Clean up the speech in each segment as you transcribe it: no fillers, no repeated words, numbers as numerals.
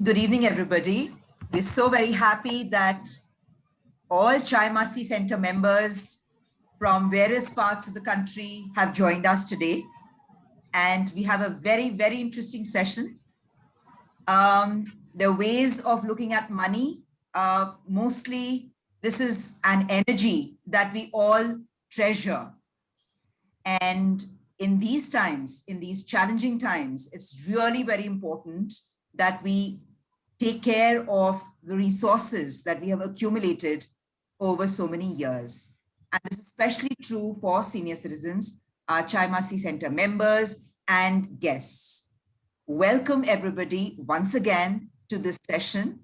Good evening, everybody. We're so very happy that all Chai Masti Center members from various parts of the country have joined us today. And we have a very, very interesting session. The ways of looking at money, mostly this is an energy that we all treasure. And in these times, in these challenging times, it's really very important that we take care of the resources that we have accumulated over so many years. And this is especially true for senior citizens, our Chai Masti Center members and guests. Welcome everybody once again to this session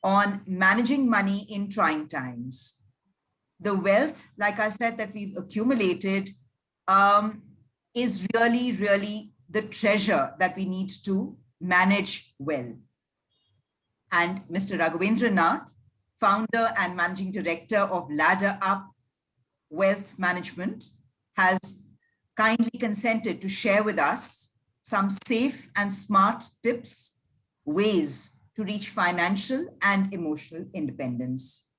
on managing money in trying times. The wealth, like I said, that we've accumulated is really the treasure that we need to manage well. And Mr. Raghavendra Nath, founder and managing director of Ladder Up Wealth Management, has kindly consented to share with us some safe and smart tips, ways to reach financial and emotional independence.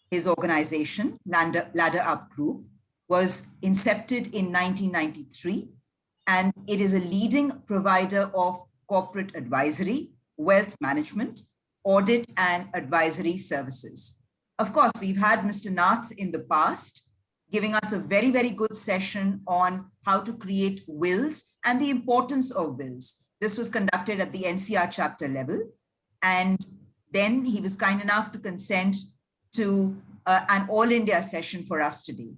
His organization, Ladder Up Group, was incepted in 1993, and it is a leading provider of corporate advisory, wealth management, audit and advisory services. Of course, we've had Mr. Nath in the past, giving us a very, very good session on how to create wills and the importance of wills. This was conducted at the NCR chapter level. And then he was kind enough to consent to an all India session for us today.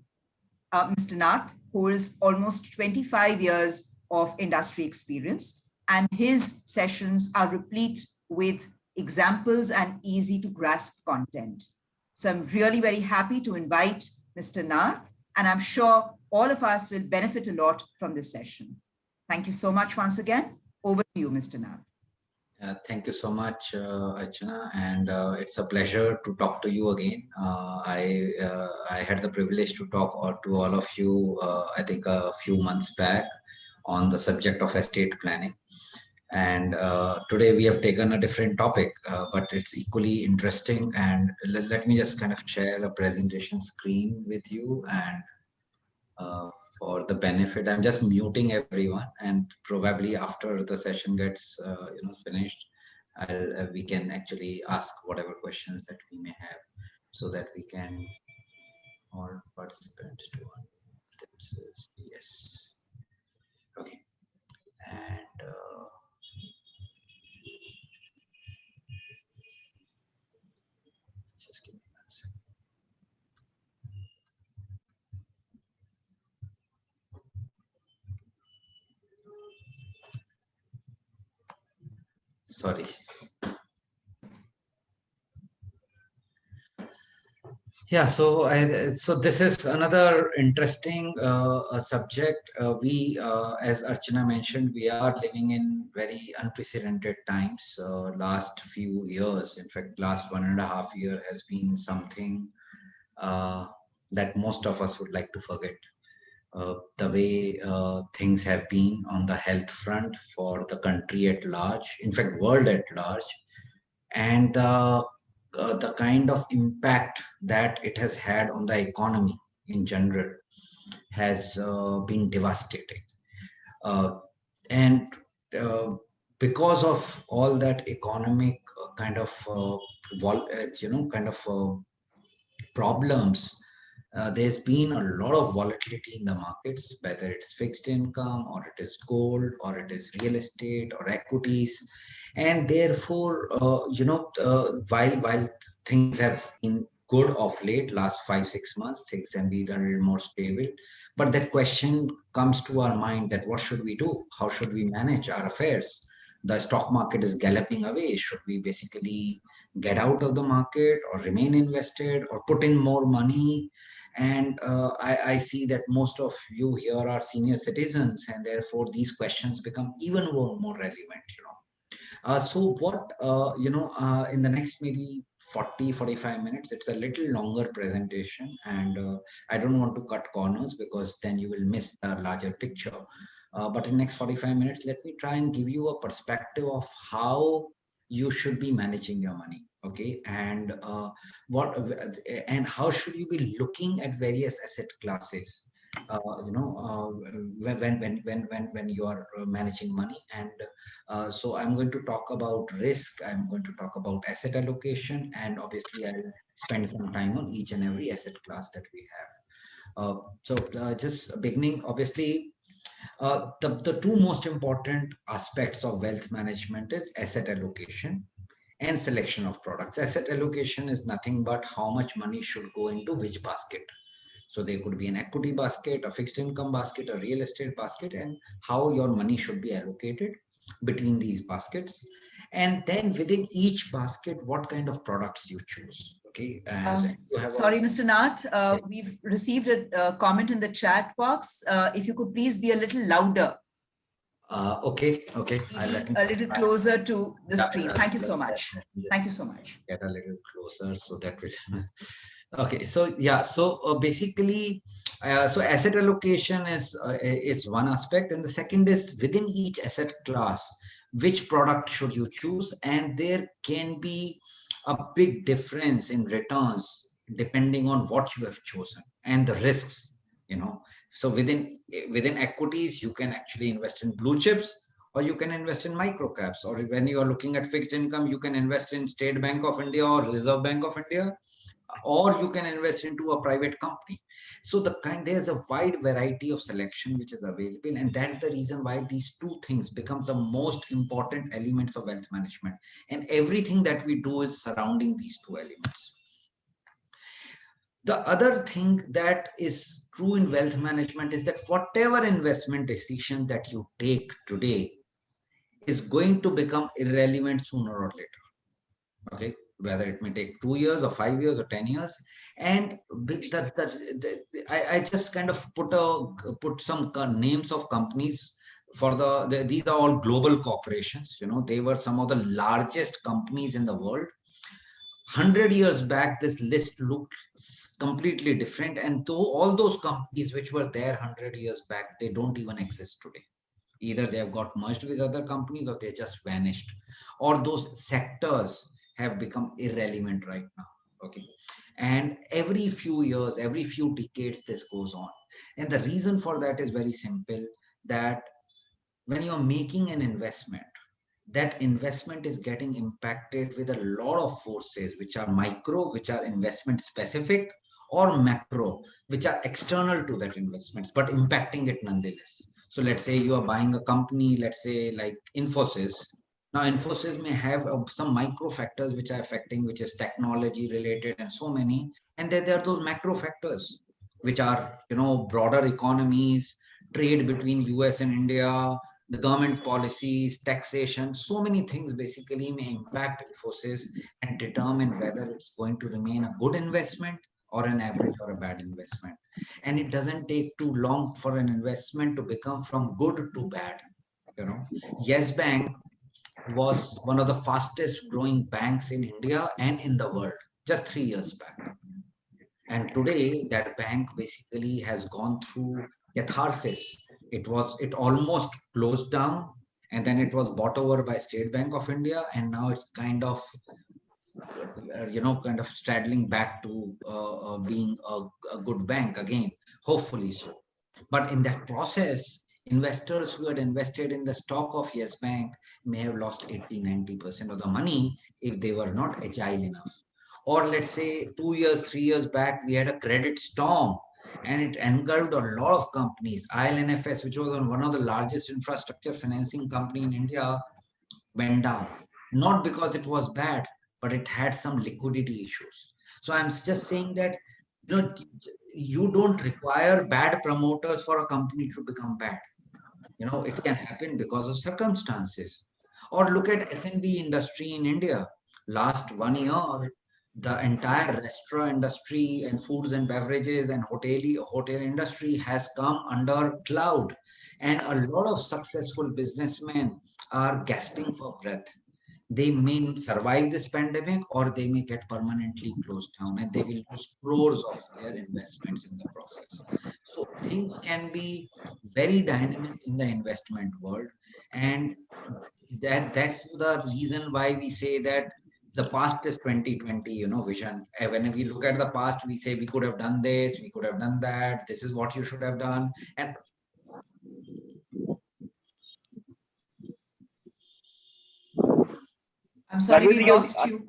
Mr. Nath holds almost 25 years of industry experience, and his sessions are replete with examples and easy to grasp content. So I'm really very happy to invite Mr. Nath, and I'm sure all of us will benefit a lot from this session. Thank you so much once again. Over to you, Mr. Nath. Thank you so much, Archana, and it's a pleasure to talk to you again. I had the privilege to talk to all of you, I think a few months back on the subject of estate planning. And today we have taken a different topic, but it's equally interesting. And let me just kind of share a presentation screen with you, and for the benefit, I'm just muting everyone, and probably after the session gets finished, we can actually ask whatever questions that we may have, so that we can all participants do one. This is yes. Okay, and just give me 1 second. Sorry. Yeah, so this is another interesting subject. We, as Archana mentioned, we are living in very unprecedented times. Last few years, in fact, last 1.5 years has been something that most of us would like to forget. The way things have been on the health front for the country at large, in fact, world at large, and the kind of impact that it has had on the economy in general has been devastating. And because of all that economic kind of problems, there's been a lot of volatility in the markets, whether it's fixed income or it is gold or it is real estate or equities. And therefore, while things have been good of late, last 5-6 months, things have been a little more stable. But that question comes to our mind that what should we do? How should we manage our affairs? The stock market is galloping away. Should we basically get out of the market or remain invested or put in more money? And I see that most of you here are senior citizens, and therefore these questions become even more relevant, so what, in the next maybe 40-45 minutes, it's a little longer presentation, and I don't want to cut corners because then you will miss the larger picture. But in the next 45 minutes, let me try and give you a perspective of how you should be managing your money. Okay, and what and how should you be looking at various asset classes? When you are managing money, and so I'm going to talk about risk. I'm going to talk about asset allocation, and obviously I'll spend some time on each and every asset class that we have. Just beginning, obviously, the two most important aspects of wealth management is asset allocation and selection of products. Asset allocation is nothing but how much money should go into which basket. So there could be an equity basket, a fixed income basket, a real estate basket, and how your money should be allocated between these baskets. And then within each basket, what kind of products you choose. Okay, as you have Sorry, Mr. Nath, we've received a comment in the chat box. If you could please be a little louder. Okay. A little closer to the screen. Thank you so much. Thank you so much. Get a little closer so that we. Okay, so yeah, so basically, so asset allocation is one aspect, and the second is within each asset class, which product should you choose, and there can be a big difference in returns depending on what you have chosen and the risks. So within equities, you can actually invest in blue chips, or you can invest in micro caps, or when you are looking at fixed income, you can invest in State Bank of India or Reserve Bank of India, or you can invest into a private company. So there's a wide variety of selection which is available, and that's the reason why these two things become the most important elements of wealth management, and everything that we do is surrounding these two elements. The other thing that is true in wealth management is that whatever investment decision that you take today is going to become irrelevant sooner or later. Okay, whether it may take 2 years or 5 years or 10 years. And I just kind of put some names of companies for these are all global corporations. They were some of the largest companies in the world. 100 years back, this list looked completely different. And though all those companies which were there 100 years back, they don't even exist today. Either they have got merged with other companies, or they just vanished, or those sectors have become irrelevant right now. Okay, and every few years, every few decades, this goes on. And the reason for that is very simple, that when you're making an investment, that investment is getting impacted with a lot of forces, which are micro, which are investment specific, or macro, which are external to that investments, but impacting it nonetheless. So let's say you are buying a company, let's say like Infosys. Now, Infosys may have some micro factors which are affecting, which is technology related and so many. And then there are those macro factors, which are, broader economies, trade between US and India, the government policies, taxation, so many things basically may impact Infosys and determine whether it's going to remain a good investment or an average or a bad investment. And it doesn't take too long for an investment to become from good to bad. Yes Bank was one of the fastest growing banks in India and in the world just 3 years back. And today that bank basically has gone through catharsis. It almost closed down, and then it was bought over by State Bank of India, and now it's kind of straddling back to being a good bank again, hopefully so. But in that process, investors who had invested in the stock of Yes Bank may have lost 80-90% of the money if they were not agile enough. Or let's say 2 years, 3 years back, we had a credit storm, and it engulfed a lot of companies. ILNFS, which was one of the largest infrastructure financing company in India, went down. Not because it was bad, but it had some liquidity issues. So I'm just saying that you don't require bad promoters for a company to become bad. It can happen because of circumstances. Or look at F&B industry in India. Last 1 year, the entire restaurant industry and foods and beverages and hotel industry has come under cloud. And a lot of successful businessmen are gasping for breath. They may survive this pandemic, or they may get permanently closed down, and they will lose crores of their investments in the process. So things can be very dynamic in the investment world, and that's the reason why we say that the past is 2020, vision. And when we look at the past, we say we could have done this, we could have done that, this is what you should have done. And I'm sorry, we Raghavendra, lost you.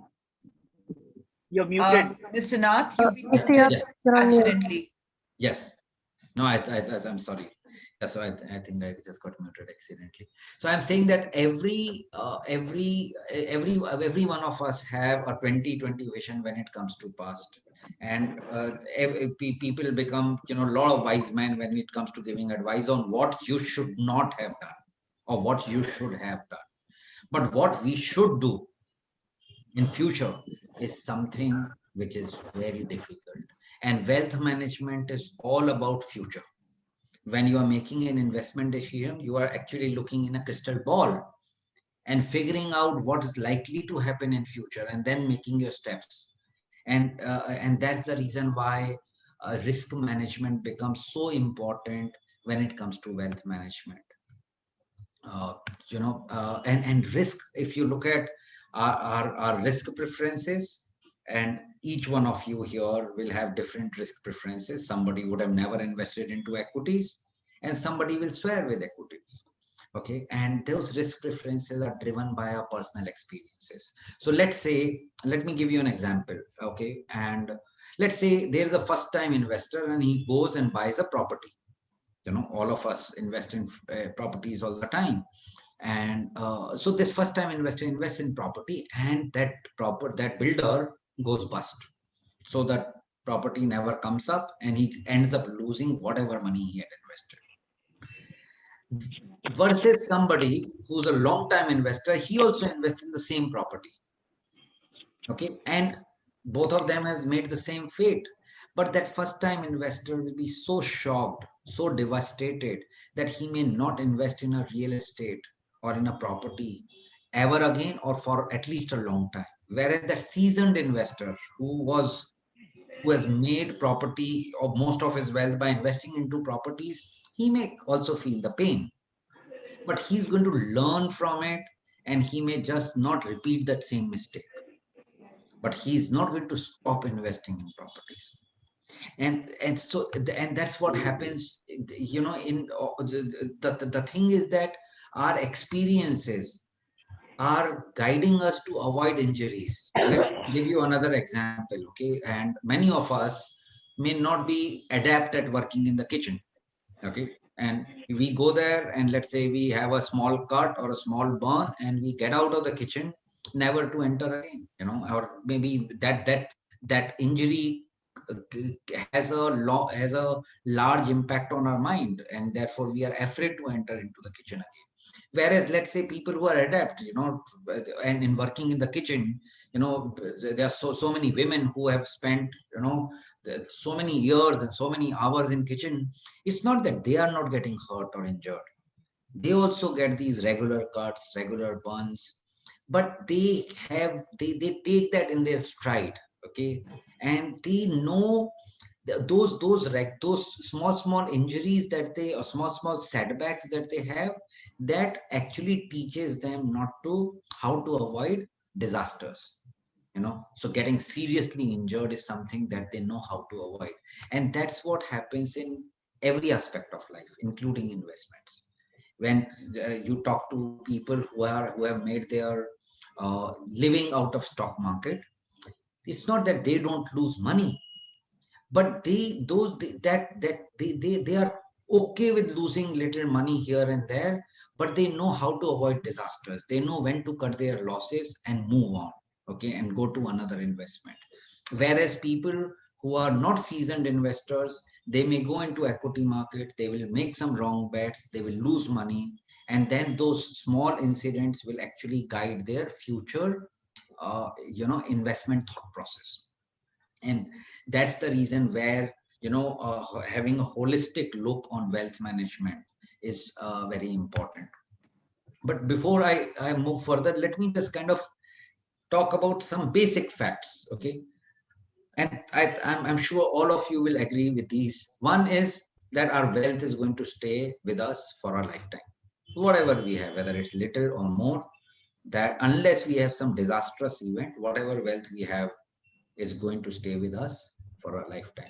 you're muted. Mr. Nath, you've been Mr. muted Yes. You're on mute. accidentally. Yes. No, I'm sorry. Yeah, so I think I just got muted accidentally. So I'm saying that every one of us have a 2020 vision when it comes to past, and people become a lot of wise men when it comes to giving advice on what you should not have done or what you should have done. But what we should do in future is something which is very difficult. And wealth management is all about future. When you are making an investment decision, you are actually looking in a crystal ball and figuring out what is likely to happen in future and then making your steps. And that's the reason why risk management becomes so important when it comes to wealth management. And risk, if you look at our risk preferences, and each one of you here will have different risk preferences. Somebody would have never invested into equities, and somebody will swear with equities. Okay, and those risk preferences are driven by our personal experiences. So let me give you an example. Okay, and let's say there's a first time investor and he goes and buys a property. All of us invest in properties all the time. And so this first time investor invests in property, and that builder goes bust. So that property never comes up, and he ends up losing whatever money he had invested. Versus somebody who's a long time investor, he also invests in the same property. Okay, and both of them have made the same fate. But that first time investor will be so shocked, so devastated, that he may not invest in a real estate or in a property ever again, or for at least a long time. Whereas that seasoned investor who has made property or most of his wealth by investing into properties, he may also feel the pain, but he's going to learn from it, and he may just not repeat that same mistake. But he's not going to stop investing in properties. And that's what happens. In the thing is that our experiences are guiding us to avoid injuries. Let's give you another example. Okay, and many of us may not be adept at working in the kitchen. Okay, and we go there, and let's say we have a small cut or a small burn, and we get out of the kitchen never to enter again. Or maybe that injury has a large impact on our mind, and therefore we are afraid to enter into the kitchen again. Whereas let's say people who are adept, and in working in the kitchen, there are so many women who have spent so many years and so many hours in kitchen. It's not that they are not getting hurt or injured. They also get these regular cuts, regular burns, but they take that in their stride. Okay, and they know those small injuries that they, or small setbacks that they have, that actually teaches them how to avoid disasters. So getting seriously injured is something that they know how to avoid. And that's what happens in every aspect of life, including investments. When you talk to people who have made their living out of stock market, it's not that they don't lose money, but they are okay with losing little money here and there, but they know how to avoid disasters. They know when to cut their losses and move on. Okay, and go to another investment. Whereas people who are not seasoned investors, they may go into equity market, they will make some wrong bets, they will lose money, and then those small incidents will actually guide their future investment thought process. And that's the reason where having a holistic look on wealth management is very important. But before I move further, let me just kind of talk about some basic facts. Okay, and I'm sure all of you will agree with these. One is that our wealth is going to stay with us for our lifetime. Whatever we have, whether it's little or more, that unless we have some disastrous event, whatever wealth we have is going to stay with us for a lifetime.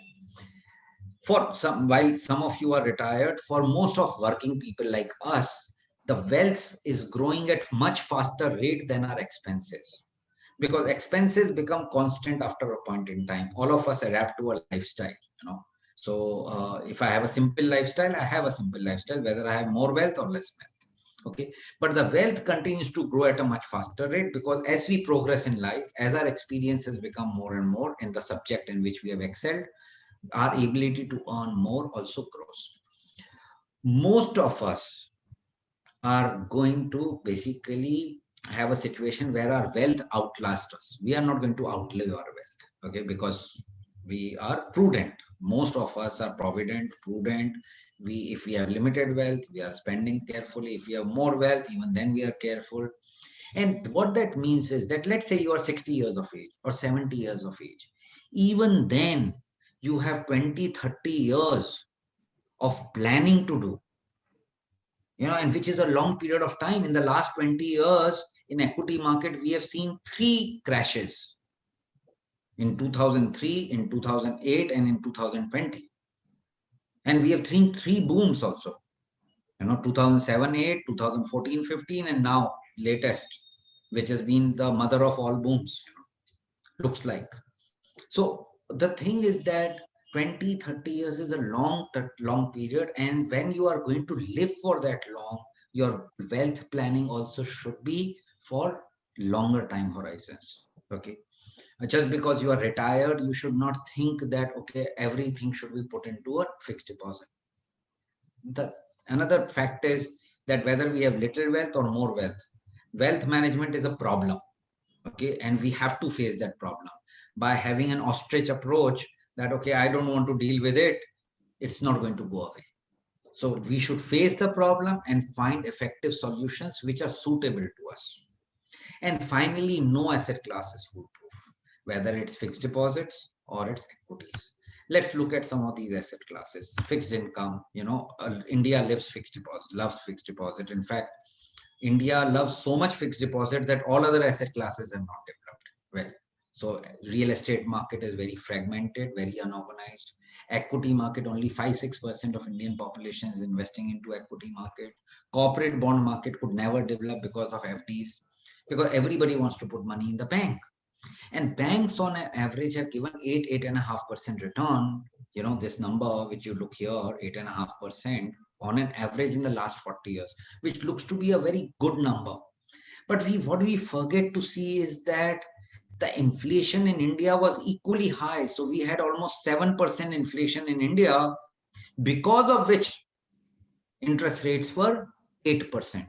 For some, while some of you are retired, for most of working people like us, the wealth is growing at much faster rate than our expenses, because expenses become constant after a point in time. All of us adapt to a lifestyle, you know. So if I have a simple lifestyle, I have a simple lifestyle, whether I have more wealth or less wealth. Okay, but the wealth continues to grow at a much faster rate, because as we progress in life, as our experiences become more and more in the subject in which we have excelled, our ability to earn more also grows. Most of us are going to basically have a situation where our wealth outlasts us. We are not going to outlive our wealth, okay, because we are prudent. Most of us are provident, prudent. If we have limited wealth, we are spending carefully. If we have more wealth, even then we are careful. And what that means is that, let's say you are 60 years of age or 70 years of age, even then you have 20, 30 years of planning to do, you know, and which is a long period of time. In the last 20 years in equity market, we have seen 3 crashes: in 2003, in 2008, and in 2020. And we have seen 3 booms also, you know, 2007, 8, 2014, 15, and now latest, which has been the mother of all booms, you know, looks like. So the thing is that 20, 30 years is a long period. And when you are going to live for that long, your wealth planning also should be for longer time horizons. Okay. Just because you are retired, you should not think that, okay, everything should be put into a fixed deposit. Another fact is that whether we have little wealth or more wealth, wealth management is a problem. Okay. And we have to face that problem by having an ostrich approach that, okay, I don't want to deal with it. It's not going to go away. So we should face the problem and find effective solutions which are suitable to us. And finally, no asset class is foolproof, whether it's fixed deposits or it's equities. Let's look at some of these asset classes. Fixed income, you know, India loves fixed deposit. In fact, India loves so much fixed deposit that all other asset classes have not developed well. So real estate market is very fragmented, very unorganized. Equity market, only 5-6% of Indian population is investing into equity market. Corporate bond market could never develop because of FDs, because everybody wants to put money in the bank. And banks on an average have given 8.5% return. You know, this number which you look here, 8.5% on an average in the last 40 years, which looks to be a very good number. But what we forget to see is that the inflation in India was equally high. So we had almost 7% inflation in India, because of which interest rates were 8%.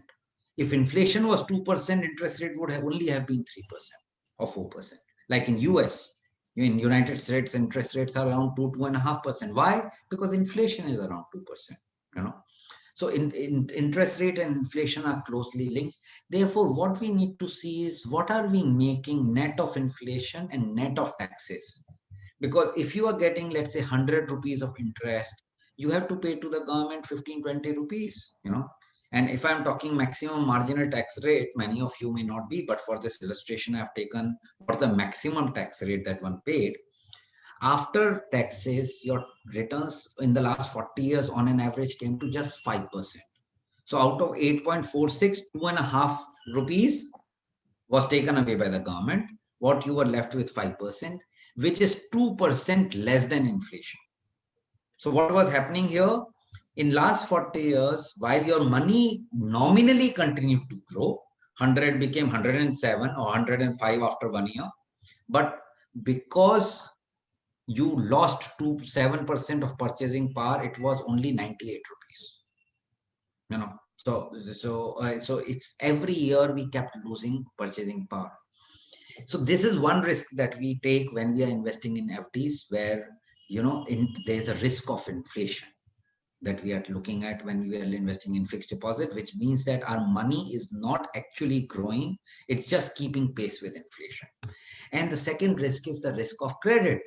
If inflation was 2%, interest rate would have only have been 3% or 4%. Like in US, in United States, interest rates are around 2.5%. Why? Because inflation is around 2%. You know, so in interest rate and inflation are closely linked. Therefore, what we need to see is what are we making net of inflation and net of taxes? Because if you are getting, let's say, 100 rupees of interest, you have to pay to the government 15-20 rupees, you know. And if I'm talking maximum marginal tax rate, many of you may not be, but for this illustration, I've taken what the maximum tax rate that one paid. After taxes, your returns in the last 40 years on an average came to just 5%. So out of 8.46, 2.5 rupees was taken away by the government. What you were left with 5%, which is 2% less than inflation. So what was happening here? In last 40 years, while your money nominally continued to grow, 100 became 107 or 105 after 1 year. But because you lost 7% of purchasing power, it was only 98 rupees. You know, so it's every year we kept losing purchasing power. So this is one risk that we take when we are investing in FDs, where, you know, there's a risk of inflation that we are looking at when we are investing in fixed deposit, which means that our money is not actually growing. It's just keeping pace with inflation. And the second risk is the risk of credit.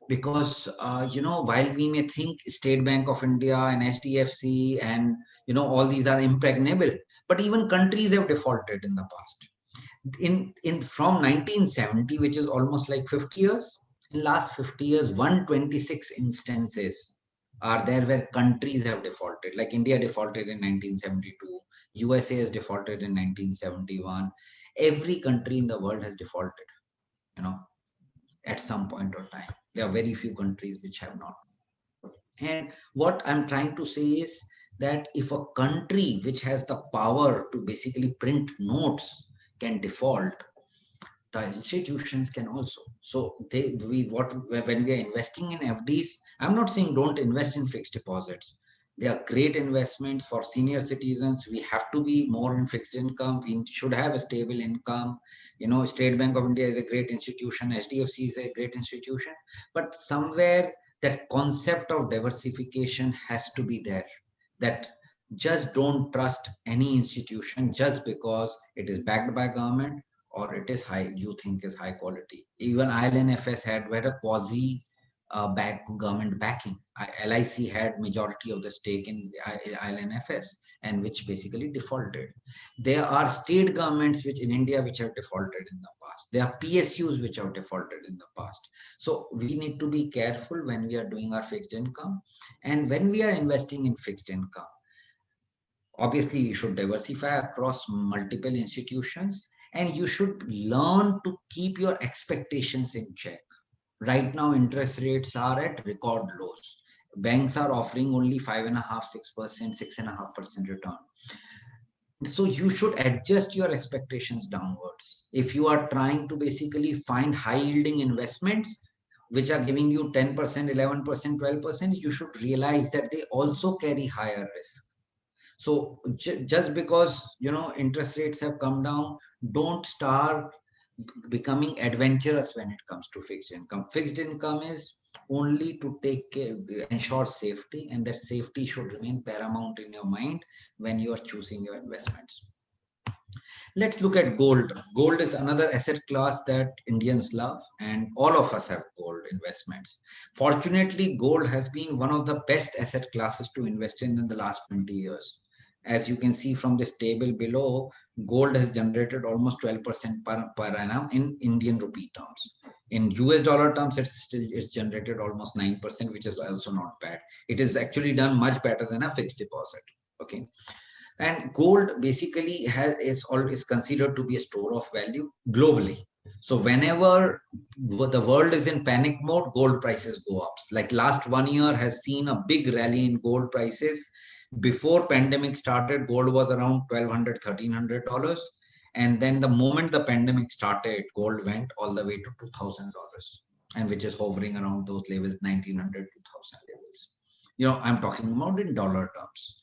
Because, you know, while we may think State Bank of India and HDFC and, you know, all these are impregnable, but even countries have defaulted in the past. in from 1970, which is almost like 50 years, in last 50 years, 126 instances are there where countries have defaulted. Like India defaulted in 1972, USA has defaulted in 1971. Every country in the world has defaulted, you know, at some point or time. There are very few countries which have not. And what I'm trying to say is that if a country which has the power to basically print notes can default, the institutions can also. So when we are investing in FDs, I'm not saying don't invest in fixed deposits. They are great investments for senior citizens. We have to be more in fixed income. We should have a stable income. You know, State Bank of India is a great institution. HDFC is a great institution. But somewhere that concept of diversification has to be there. That just don't trust any institution just because it is backed by government or it is high, you think is high quality. Even ILNFS had a quasi government backing. LIC had majority of the stake in ILNFS, and which basically defaulted. There are state governments which in India which have defaulted in the past. There are PSUs which have defaulted in the past. So we need to be careful when we are doing our fixed income, and when we are investing in fixed income. Obviously, you should diversify across multiple institutions, and you should learn to keep your expectations in check. Right now, interest rates are at record lows. Banks are offering only 5.5%, 6%, 6.5% return. So you should adjust your expectations downwards. If you are trying to basically find high yielding investments, which are giving you 10%, 11%, 12%, you should realize that they also carry higher risk. So just because, you know, interest rates have come down, don't start becoming adventurous when it comes to fixed income. Fixed income is only to take care, ensure safety, and that safety should remain paramount in your mind when you are choosing your investments. Let's look at gold. Gold is another asset class that Indians love, and all of us have gold investments. Fortunately, gold has been one of the best asset classes to invest in the last 20 years. As you can see from this table below, gold has generated almost 12% per annum in Indian rupee terms. In US dollar terms, it's generated almost 9%, which is also not bad. It is actually done much better than a fixed deposit. Okay. And gold basically is always considered to be a store of value globally. So whenever the world is in panic mode, gold prices go up. Like last 1 year has seen a big rally in gold prices. Before pandemic started, gold was around $1,200, $1,300. And then the moment the pandemic started, gold went all the way to $2,000, and which is hovering around those levels, 1,900, 2,000 levels. You know, I'm talking about in dollar terms.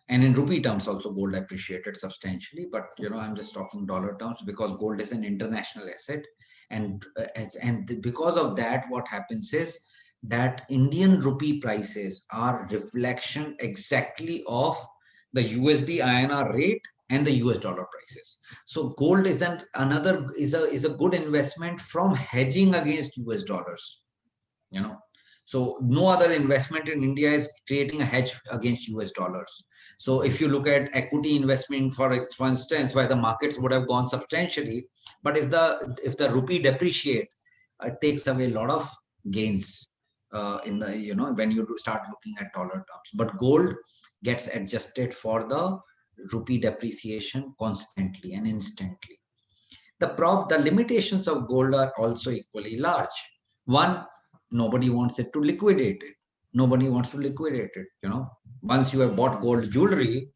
And in rupee terms also, gold appreciated substantially. But, you know, I'm just talking dollar terms because gold is an international asset. And because of that, what happens is that Indian rupee prices are reflection exactly of the USD INR rate and the US dollar prices. So gold is a good investment from hedging against US dollars, you know. So no other investment in India is creating a hedge against US dollars. So if you look at equity investment, for instance, where the markets would have gone substantially, but if the rupee depreciate, it takes away a lot of gains in the, you know, when you start looking at dollar terms. But gold gets adjusted for the rupee depreciation constantly and instantly. The limitations of gold are also equally large. One, nobody wants it to liquidate it. Nobody wants to liquidate it. You know, once you have bought gold jewelry,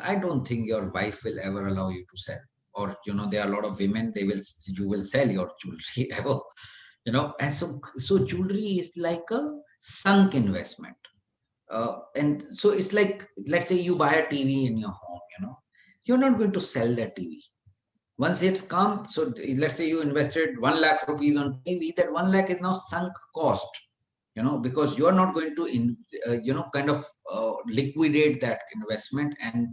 I don't think your wife will ever allow you to sell. Or, you know, there are a lot of women, you will sell your jewelry ever. You know, and so jewelry is like a sunk investment. And so it's like, let's say you buy a TV in your home, you know, you're not going to sell that TV. Once it's come, so let's say you invested 1 lakh rupees on TV, that 1 lakh is now sunk cost, you know, because you're not going to, kind of liquidate that investment and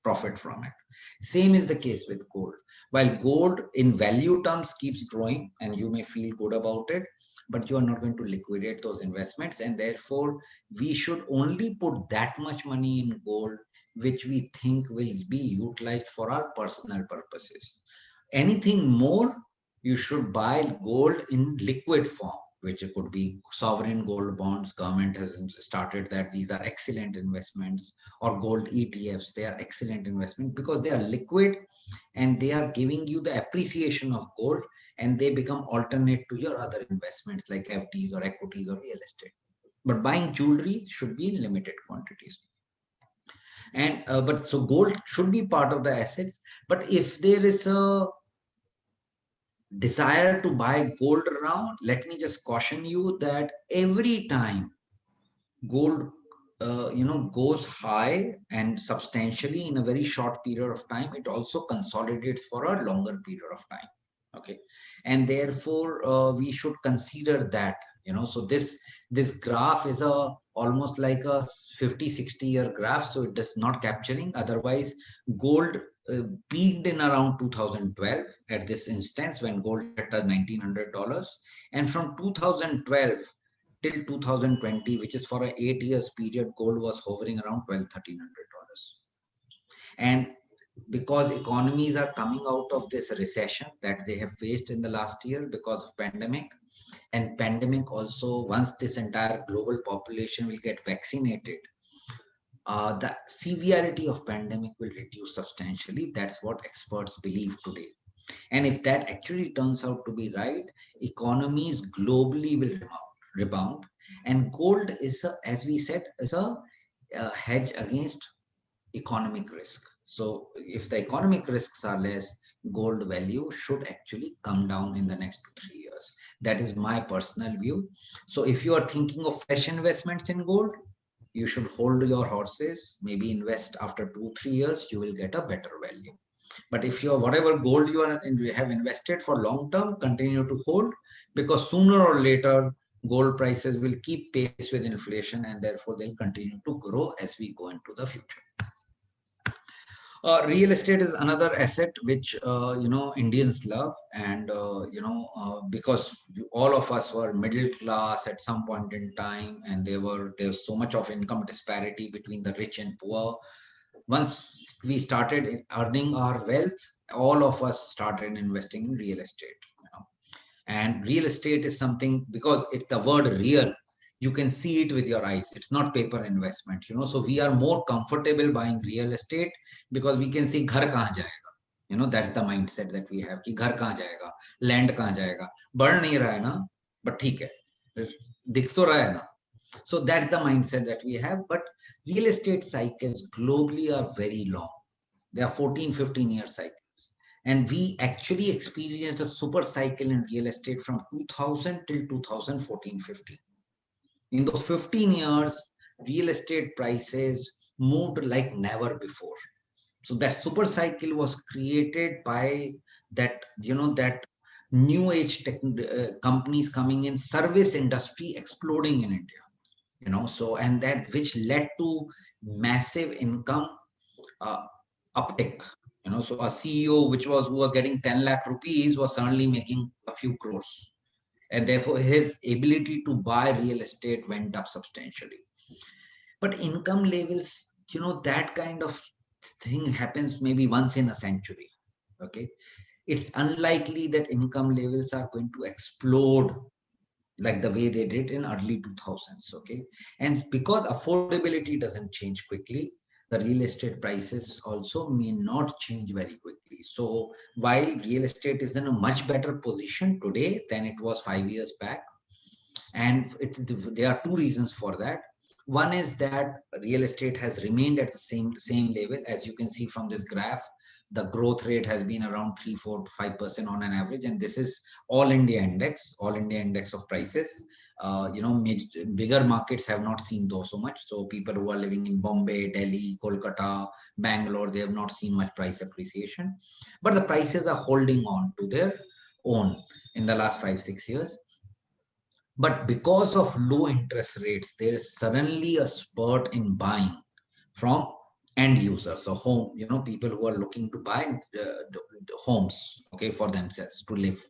profit from it. Same is the case with gold. While gold in value terms keeps growing and you may feel good about it, but you are not going to liquidate those investments. And therefore, we should only put that much money in gold which we think will be utilized for our personal purposes. Anything more, you should buy gold in liquid form, which could be sovereign gold bonds. Government has started that. These are excellent investments, or gold ETFs. They are excellent investments because they are liquid and they are giving you the appreciation of gold, and they become alternate to your other investments like FDs or equities or real estate. But buying jewelry should be in limited quantities. And but so gold should be part of the assets. But if there is a desire to buy gold around, let me just caution you that every time gold goes high and substantially in a very short period of time, it also consolidates for a longer period of time. Okay, and therefore we should consider that, so this graph is a almost like a 50-60 year graph, so it is not capturing. Otherwise, gold peaked in around 2012 at this instance when gold hit $1,900, and from 2012 till 2020, which is for an 8 years period, gold was hovering around $1,200-$1,300. And because economies are coming out of this recession that they have faced in the last year because of pandemic, and pandemic also, once this entire global population will get vaccinated, the severity of pandemic will reduce substantially. That's what experts believe today. And if that actually turns out to be right, economies globally will rebound. And gold is, as we said, is a hedge against economic risk. So if the economic risks are less, gold value should actually come down in the next 2-3 years. That is my personal view. So if you are thinking of fresh investments in gold, you should hold your horses, maybe invest after 2-3 years, you will get a better value. But if you're whatever gold you have invested for long term, continue to hold, because sooner or later gold prices will keep pace with inflation, and therefore they'll continue to grow as we go into the future. Real estate is another asset which Indians love, and because all of us were middle class at some point in time, and there's so much of income disparity between the rich and poor. Once we started earning our wealth, all of us started investing in real estate. And real estate is something, because it's the word real, you can see it with your eyes. It's not paper investment, so we are more comfortable buying real estate because we can see ghar kahan jayega. That's the mindset that we have, ki ghar kahan jayega, land kahan jayega, बढ़ नहीं रहा है ना, but ठीक है, दिख तो रहा है ना. So that's the mindset that we have. But real estate cycles globally are very long. They are 14-15 year cycles. And we actually experienced a super cycle in real estate from 2000 till 2014-15. In those 15 years, real estate prices moved like never before. So that super cycle was created by that, that new age companies coming in, service industry exploding in India. So, and that which led to massive income uptick. So a CEO who was getting 10 lakh rupees was suddenly making a few crores, and therefore his ability to buy real estate went up substantially. But income levels, that kind of thing happens maybe once in a century. Okay, it's unlikely that income levels are going to explode like the way they did in early 2000s. Okay, and because affordability doesn't change quickly, the real estate prices also may not change very quickly. So while real estate is in a much better position today than it was 5 years back, and there are two reasons for that. One is that real estate has remained at the same level. As you can see from this graph, the growth rate has been around 3, 4, 5% on an average, and this is all India index of prices. Bigger markets have not seen those so much. So people who are living in Bombay, Delhi, Kolkata, Bangalore, they have not seen much price appreciation, but the prices are holding on to their own in the last 5-6 years. But because of low interest rates, there is suddenly a spurt in buying from end users, so home, people who are looking to buy homes, okay, for themselves to live.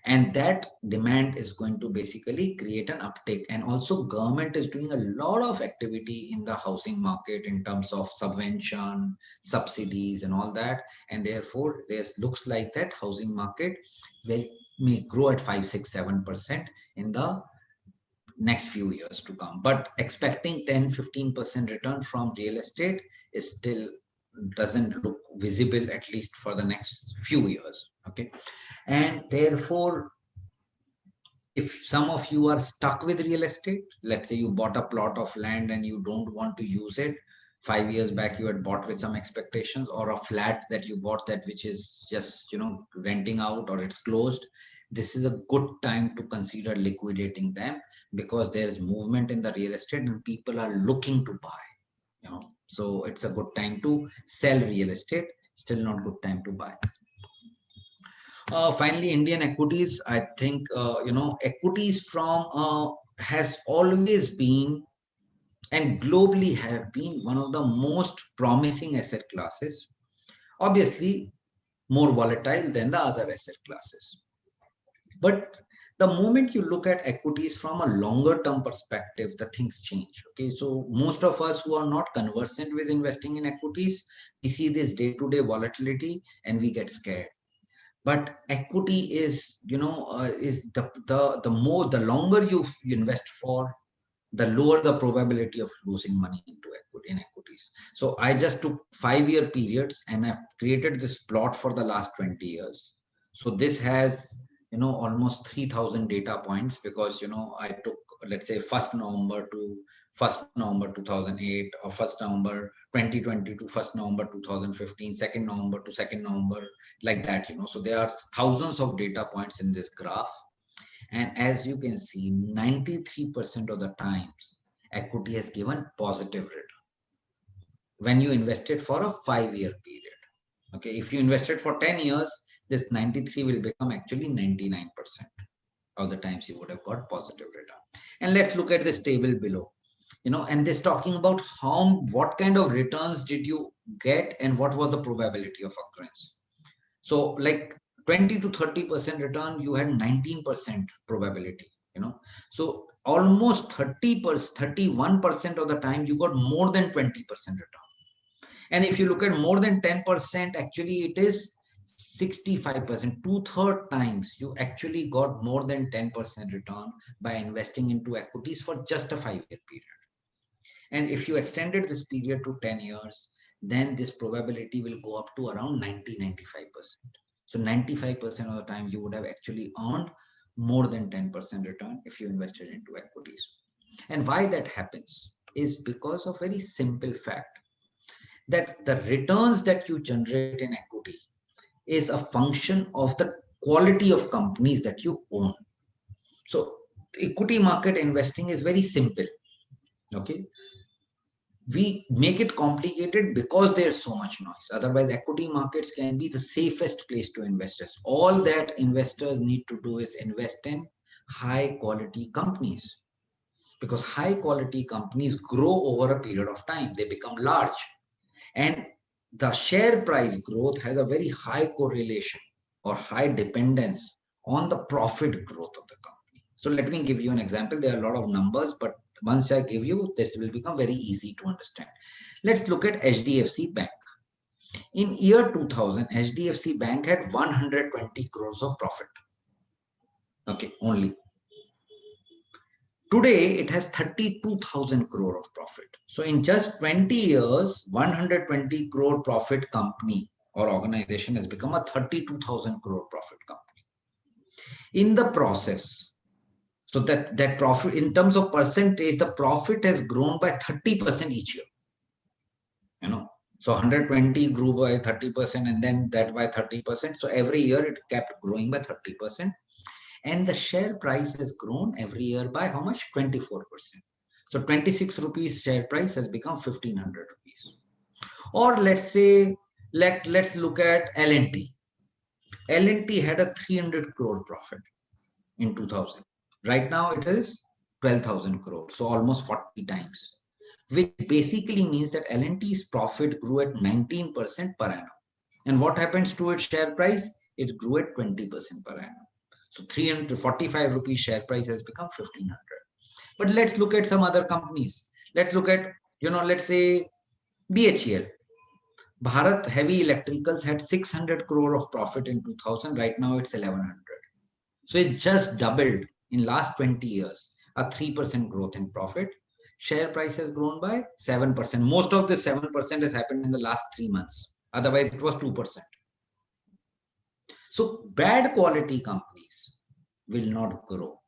And that demand is going to basically create an uptick. And also government is doing a lot of activity in the housing market in terms of subvention, subsidies and all that. And therefore there looks like that housing market may grow at 5, 6, 7% in the next few years to come. But expecting 10, 15% return from real estate is still doesn't look visible, at least for the next few years. Okay. And therefore, if some of you are stuck with real estate, let's say you bought a plot of land and you don't want to use it, 5 years back you had bought with some expectations, or a flat that you bought that which is just renting out or it's closed, this is a good time to consider liquidating them, because there is movement in the real estate and people are looking to buy. So it's a good time to sell real estate, still not good time to buy. Finally, Indian equities. I think equities from has always been and globally have been one of the most promising asset classes. Obviously, more volatile than the other asset classes. But the moment you look at equities from a longer term perspective, the things change. Okay, so most of us who are not conversant with investing in equities, we see this day-to-day volatility and we get scared. But equity is is the longer you invest for, the lower the probability of losing money in equities. So I just took 5-year periods and I've created this plot for the last 20 years. So this has almost 3,000 data points, because I took, let's say, 1st November to 1st November 2008, or 1st November 2020 to 1st November 2015, 2nd November to 2nd November, like that. So there are thousands of data points in this graph. And as you can see, 93% of the times, equity has given positive return when you invested for a 5-year period. Okay, if you invested for 10 years, this 93 will become actually 99% of the times you would have got positive return. And let's look at this table below. And this talking about what kind of returns did you get and what was the probability of occurrence. So like 20 to 30% return, you had 19% probability, so almost 31% of the time you got more than 20% return. And if you look at more than 10%, actually it is 65%, 2/3 times you actually got more than 10% return by investing into equities for just a 5-year period. And if you extended this period to 10 years, then this probability will go up to around 90-95%. So 95% of the time you would have actually earned more than 10% return if you invested into equities. And why that happens is because of very simple fact that the returns that you generate in equity is a function of the quality of companies that you own. So equity market investing is very simple. Okay. We make it complicated because there's so much noise. Otherwise, equity markets can be the safest place to investors. All that investors need to do is invest in high quality companies, because high quality companies grow over a period of time. They become large, and the share price growth has a very high correlation or high dependence on the profit growth of the company. So let me give you an example. There are a lot of numbers, but once I give you, this will become very easy to understand. Let's look at HDFC Bank. In year 2000, HDFC Bank had 120 crores of profit. Okay, only. Today, it has 32,000 crore of profit. So in just 20 years, 120 crore profit company or organization has become a 32,000 crore profit company. In the process, so that profit, in terms of percentage, the profit has grown by 30% each year. So 120 grew by 30%, and then that by 30%. So every year it kept growing by 30%. And the share price has grown every year by how much? 24%. So 26 rupees share price has become 1,500 rupees. Or let's say, let's look at L&T. L&T had a 300 crore profit in 2000. Right now it is 12,000 crore. So almost 40 times, which basically means that L&T's profit grew at 19% per annum. And what happens to its share price? It grew at 20% per annum. So 345 rupees share price has become 1500. But let's look at some other companies. Let's look at, let's say BHEL. Bharat Heavy Electricals had 600 crore of profit in 2000. Right now it's 1100. So it just doubled in last 20 years, a 3% growth in profit. Share price has grown by 7%. Most of this 7% has happened in the last 3 months. Otherwise, it was 2%. So bad quality companies will not grow,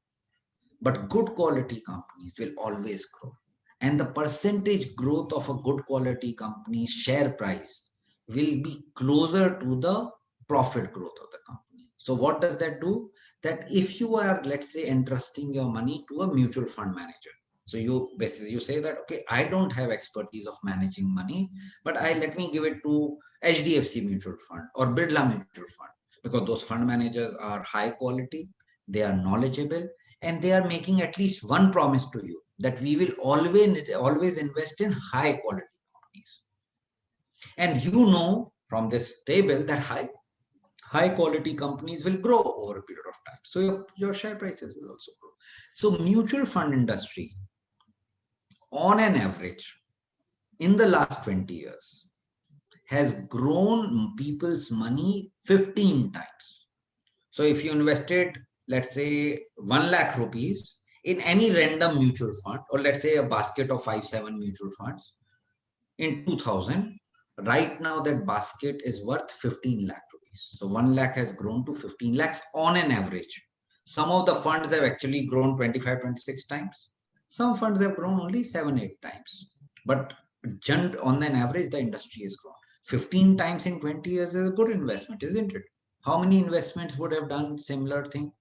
but good quality companies will always grow. And the percentage growth of a good quality company's share price will be closer to the profit growth of the company. So what does that do? That if you are, let's say, entrusting your money to a mutual fund manager, so you basically you say that, okay, I don't have expertise of managing money, but let me give it to HDFC mutual fund or Birla mutual fund, because those fund managers are high quality, they are knowledgeable, and they are making at least one promise to you, that we will always invest in high quality companies. And from this table that high quality companies will grow over a period of time. So your share prices will also grow. So mutual fund industry, on an average, in the last 20 years, has grown people's money 15 times. So if you invested, let's say 1 lakh rupees in any random mutual fund, or let's say a basket of 5-7 mutual funds in 2000, right now that basket is worth 15 lakh rupees. So 1 lakh has grown to 15 lakhs on an average. Some of the funds have actually grown 25-26 times. Some funds have grown only 7-8 times. But on an average, the industry has grown 15 times in 20 years is a good investment, isn't it? How many investments would have done similar thing?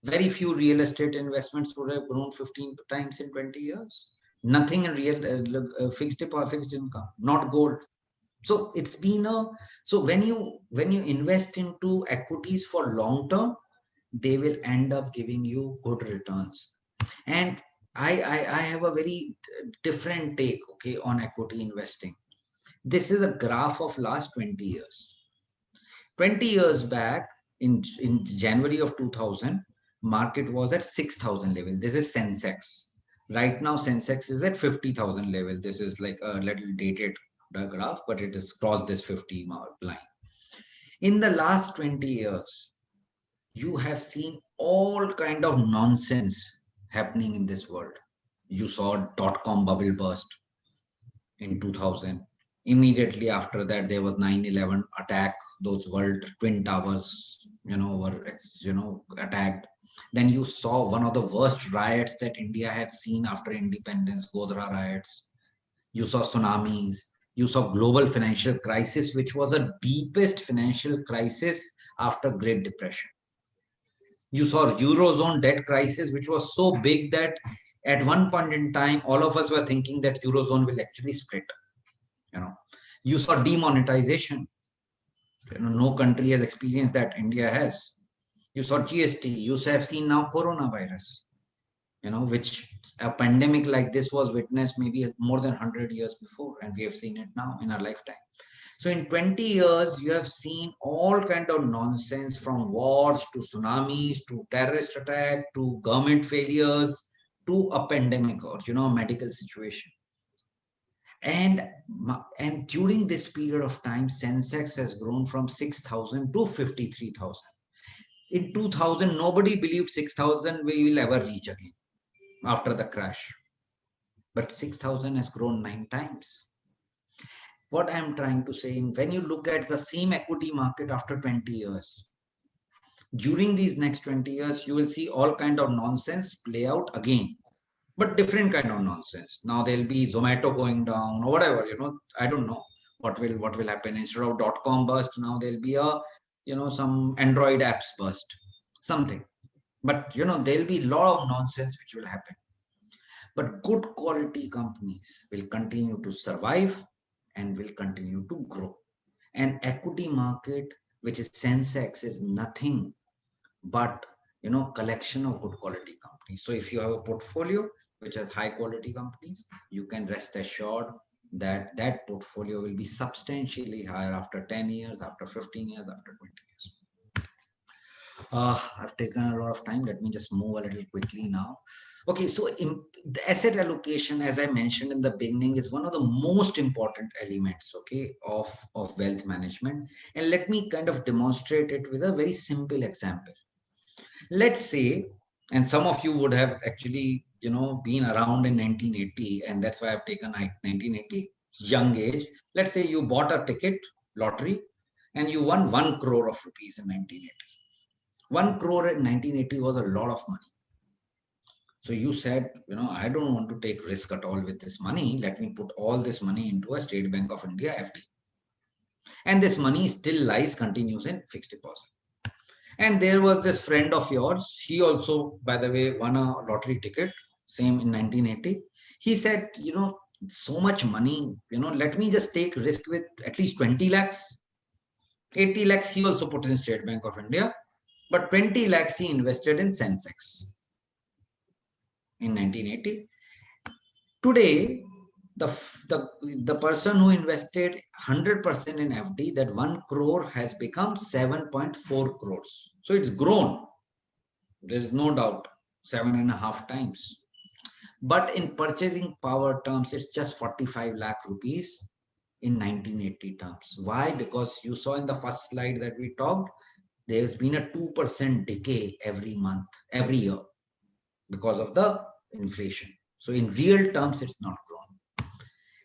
Very few real estate investments would have grown 15 times in 20 years. Nothing in real fixed income, not gold. So it's been so when you invest into equities for long term, they will end up giving you good returns. And I have a very different take, okay, on equity investing. This is a graph of last 20 years. 20 years back, in January of 2000, market was at 6,000 level. This is Sensex. Right now, Sensex is at 50,000 level. This is like a little dated graph, but it has crossed this 50 mark line. In the last 20 years, you have seen all kind of nonsense happening in this world. You saw .com bubble burst in 2000. Immediately after that, there was 9/11 attack. Those world twin towers, were attacked. Then you saw one of the worst riots that India had seen after independence, Godhra riots. You saw tsunamis. You saw global financial crisis, which was the deepest financial crisis after Great Depression. You saw Eurozone debt crisis, which was so big that at one point in time, all of us were thinking that Eurozone will actually split. You saw demonetization. No country has experienced that. India has. You saw GST. You have seen now coronavirus. Which a pandemic like this was witnessed maybe more than 100 years before, and we have seen it now in our lifetime. So in 20 years, you have seen all kind of nonsense, from wars to tsunamis to terrorist attack to government failures to a pandemic or medical situation. And during this period of time, Sensex has grown from 6,000 to 53,000. In 2000, nobody believed 6,000 we will ever reach again after the crash. But 6,000 has grown 9 times. What I'm trying to say, when you look at the same equity market after 20 years, during these next 20 years, you will see all kind of nonsense play out again, but different kind of nonsense. Now there'll be Zomato going down or whatever, I don't know what will happen. Instead of .com burst, now there'll be some Android apps burst, something. But there'll be a lot of nonsense which will happen. But good quality companies will continue to survive and will continue to grow. And equity market, which is Sensex, is nothing but collection of good quality companies. So if you have a portfolio which has high quality companies, you can rest assured that that portfolio will be substantially higher after 10 years, after 15 years, after 20 years. I've taken a lot of time. Let me just move a little quickly now. Okay, so the asset allocation, as I mentioned in the beginning, is one of the most important elements, okay, of wealth management. And let me kind of demonstrate it with a very simple example. Let's say, and some of you would have actually, been around in 1980, and that's why I've taken 1980, young age. Let's say you bought a ticket, lottery, and you won 1 crore of rupees in 1980. 1 crore in 1980 was a lot of money. So you said, I don't want to take risk at all with this money. Let me put all this money into a State Bank of India FD. And this money still lies, continues in fixed deposit. And there was this friend of yours. He also, by the way, won a lottery ticket, same in 1980. He said, so much money, let me just take risk with at least 20 lakhs. 80 lakhs he also put in State Bank of India, but 20 lakhs he invested in Sensex in 1980. Today, the person who invested 100% in FD, that 1 crore has become 7.4 crores. So it's grown. There's no doubt, 7.5 times. But in purchasing power terms, it's just 45 lakh rupees in 1980 terms. Why? Because you saw in the first slide that we talked, there's been a 2% decay every month, every year, because of the inflation. So in real terms, it's not grown.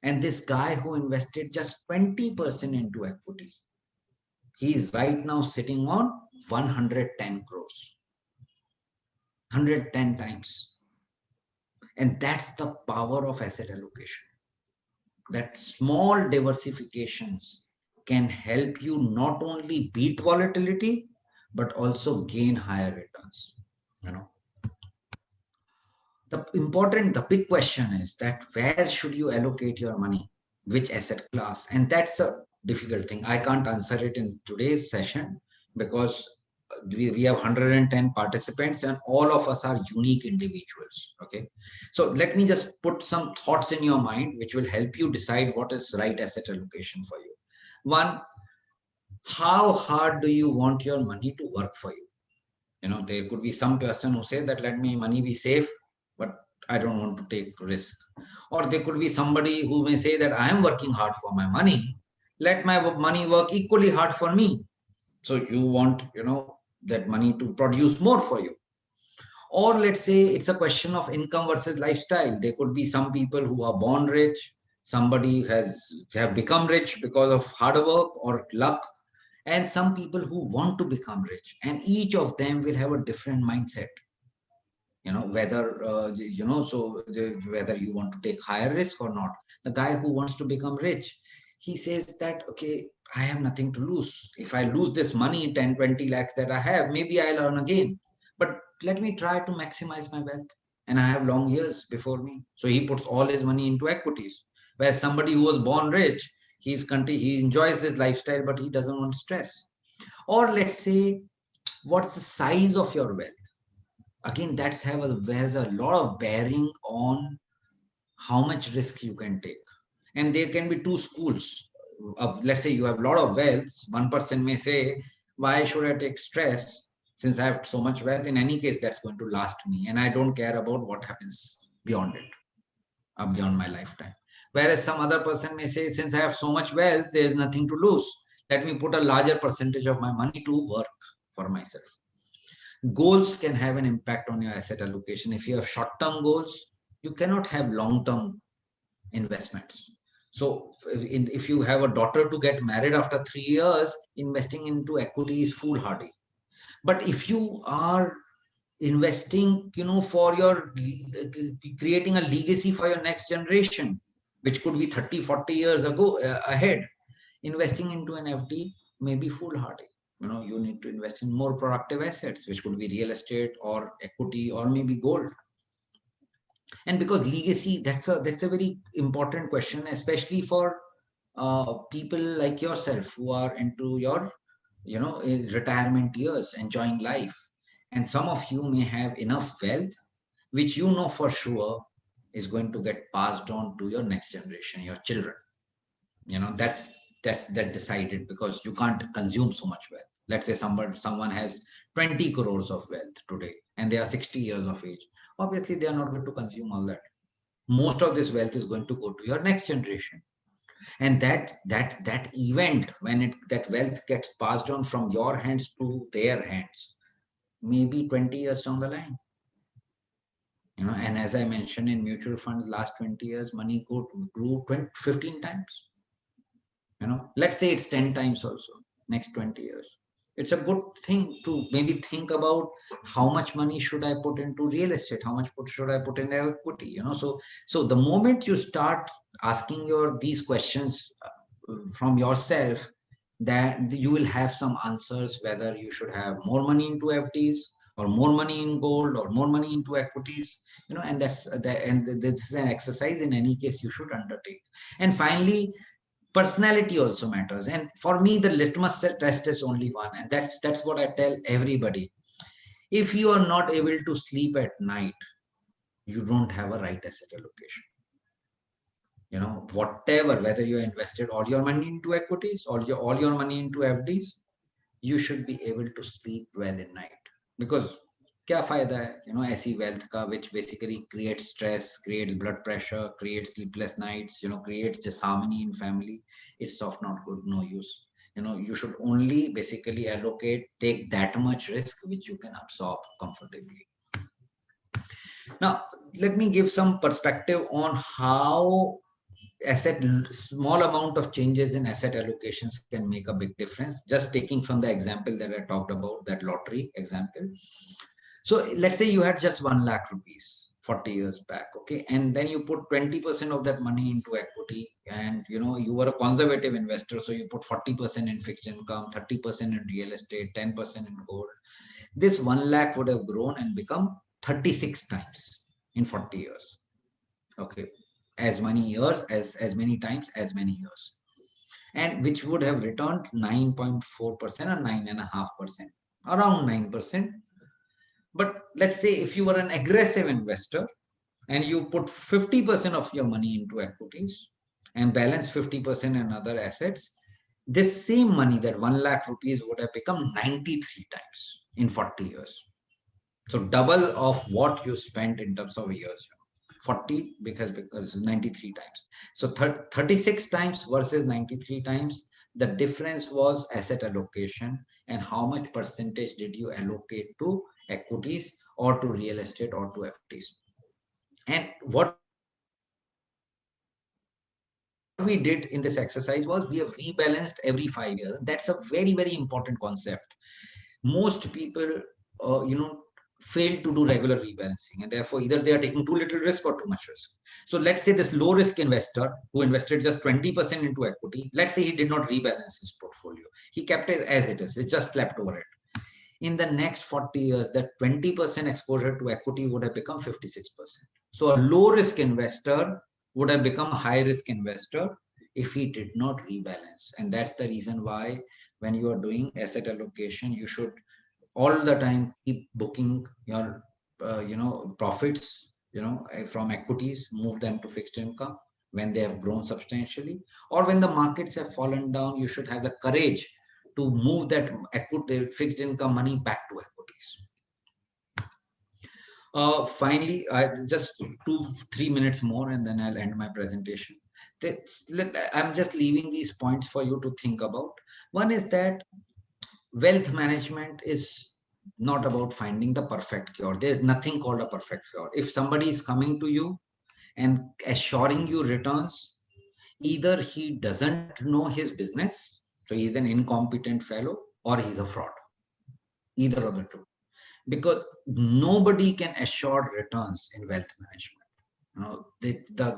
And this guy who invested just 20% into equity, he is right now sitting on 110 crores, 110 times. And that's the power of asset allocation. That small diversifications can help you not only beat volatility, but also gain higher returns. The big question is that where should you allocate your money, which asset class? And that's a difficult thing. I can't answer it in today's session because we have 110 participants and all of us are unique individuals. Okay, so let me just put some thoughts in your mind which will help you decide what is right asset allocation for you. One, how hard do you want your money to work for you? There could be some person who say that let me money be safe, but I don't want to take risk. Or there could be somebody who may say that I am working hard for my money, let my money work equally hard for me. So you want, that money to produce more for you. Or let's say it's a question of income versus lifestyle. There could be some people who are born rich, somebody have become rich because of hard work or luck, and some people who want to become rich, and each of them will have a different mindset. Whether whether you want to take higher risk or not. The guy who wants to become rich, he says that, okay, I have nothing to lose. If I lose this money, 10-20 lakhs that I have, maybe I'll earn again, but let me try to maximize my wealth, and I have long years before me. So he puts all his money into equities. Whereas somebody who was born rich, he enjoys this lifestyle, but he doesn't want stress. Or let's say, what's the size of your wealth? Again, has a lot of bearing on how much risk you can take. And there can be two schools. Let's say you have a lot of wealth. One person may say, why should I take stress since I have so much wealth? In any case, that's going to last me, and I don't care about what happens beyond it, beyond my lifetime. Whereas some other person may say, since I have so much wealth, there's nothing to lose. Let me put a larger percentage of my money to work for myself. Goals can have an impact on your asset allocation. If you have short-term goals, you cannot have long-term investments. So if you have a daughter to get married after 3 years, investing into equity is foolhardy. But if you are investing, for your creating a legacy for your next generation, which could be 30-40 years ahead, investing into an FD may be foolhardy. You need to invest in more productive assets, which could be real estate or equity or maybe gold. And because legacy, that's a very important question, especially for people like yourself who are into your retirement years, enjoying life. And some of you may have enough wealth which for sure is going to get passed on to your next generation, your children. That's decided, because you can't consume so much wealth. Let's say someone has 20 crores of wealth today and they are 60 years of age. Obviously, they are not going to consume all that. Most of this wealth is going to go to your next generation. And that event, when that wealth gets passed on from your hands to their hands, maybe 20 years down the line. And as I mentioned, in mutual funds, last 20 years, money grew 15 times. Let's say it's 10 times also next 20 years. It's a good thing to maybe think about how much money should I put into real estate, how much should I put in equity. So the moment you start asking these questions from yourself, that you will have some answers, whether you should have more money into FDs or more money in gold or more money into equities. And this is an exercise in any case you should undertake. And finally, personality also matters. And for me, the litmus test is only one, and that's what I tell everybody. If you are not able to sleep at night, you don't have a right asset allocation. Whatever, whether you invested all your money into equities or all your money into FDs, you should be able to sleep well at night. Because क्या फायदा है ऐसी wealth का, which basically creates stress, creates blood pressure, creates sleepless nights, creates disharmony in family. It's of not good, no use. You should only basically take that much risk which you can absorb comfortably. Now let me give some perspective on how small amount of changes in asset allocations can make a big difference, just taking from the example that I talked about, that lottery example. So let's say you had just 1 lakh rupees 40 years back, okay, and then you put 20% of that money into equity, and you were a conservative investor, so you put 40% in fixed income, 30% in real estate, 10% in gold. This 1 lakh would have grown and become 36 times in 40 years. Okay, as many years, as many times as many years, and which would have returned 9.4% or 9.5%, around 9%. But let's say if you were an aggressive investor and you put 50% of your money into equities and balance 50% in other assets, this same money, that 1 lakh rupees, would have become 93 times in 40 years. So double of what you spent in terms of years. 40 because 93 times. So 36 times versus 93 times, the difference was asset allocation, and how much percentage did you allocate to equities or to real estate or to FDs. And what we did in this exercise was we have rebalanced every 5 years. That's a very, very important concept. Most people fail to do regular rebalancing, and therefore either they are taking too little risk or too much risk. So let's say this low risk investor who invested just 20% into equity, let's say he did not rebalance his portfolio, he kept it as it is, it just slept over it. In the next 40 years, that 20% exposure to equity would have become 56%. So a low risk investor would have become a high risk investor if he did not rebalance. And that's the reason why when you are doing asset allocation, you should all the time keep booking your profits from equities, move them to fixed income when they have grown substantially, or when the markets have fallen down, you should have the courage to move that equity fixed income money back to equities. Finally, just 2-3 minutes more and then I'll end my presentation. I'm just leaving these points for you to think about. One is that wealth management is not about finding the perfect cure. There's nothing called a perfect cure. If somebody is coming to you and assuring you returns, either he doesn't know his business, so he's an incompetent fellow, or he's a fraud. Either of the two. Because nobody can assure returns in wealth management.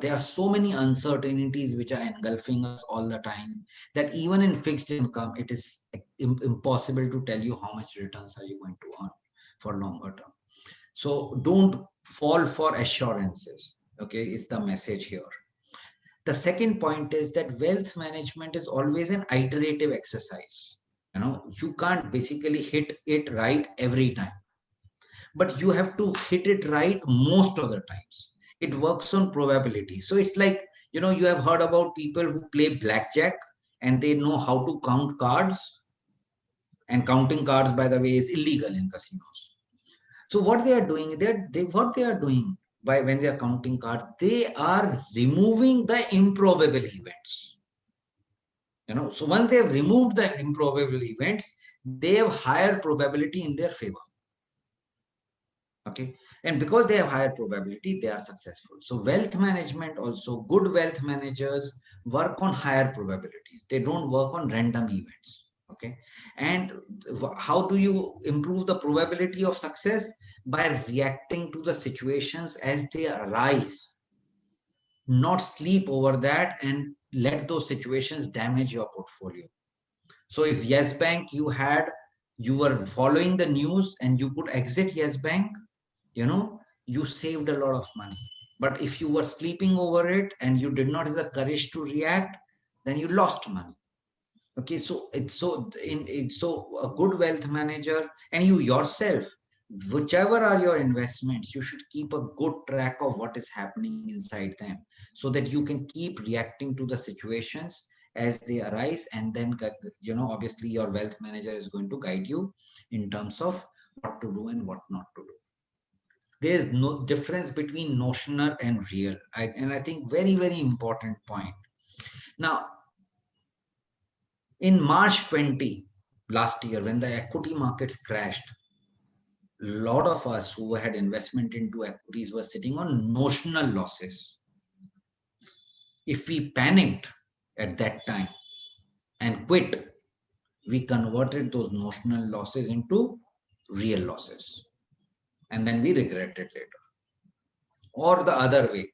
There are so many uncertainties which are engulfing us all the time that even in fixed income, it is impossible to tell you how much returns are you going to earn for longer term. So don't fall for assurances. Okay, is the message here. The second point is that wealth management is always an iterative exercise. You can't basically hit it right every time, but you have to hit it right most of the times. It works on probability. So it's like, you have heard about people who play blackjack and they know how to count cards. And counting cards, by the way, is illegal in casinos. So what they are doing, what they are doing by when they are counting cards, they are removing the improbable events. So once they have removed the improbable events, they have higher probability in their favor. Okay, and because they have higher probability, they are successful. So wealth management also, good wealth managers work on higher probabilities. They don't work on random events. Okay, and how do you improve the probability of success? By reacting to the situations as they arise, not sleep over that and let those situations damage your portfolio. So if Yes Bank, you were following the news and you could exit Yes Bank, you saved a lot of money. But if you were sleeping over it and you did not have the courage to react, then you lost money. Okay, so it's so a good wealth manager, and you yourself, whichever are your investments, you should keep a good track of what is happening inside them, so that you can keep reacting to the situations as they arise, and then obviously your wealth manager is going to guide you in terms of what to do and what not to do. There is no difference between notional and real. And I think very, very important point. Now, in March 20 last year, when the equity markets crashed, a lot of us who had investment into equities were sitting on notional losses. If we panicked at that time and quit, we converted those notional losses into real losses. And then we regretted later. Or the other way.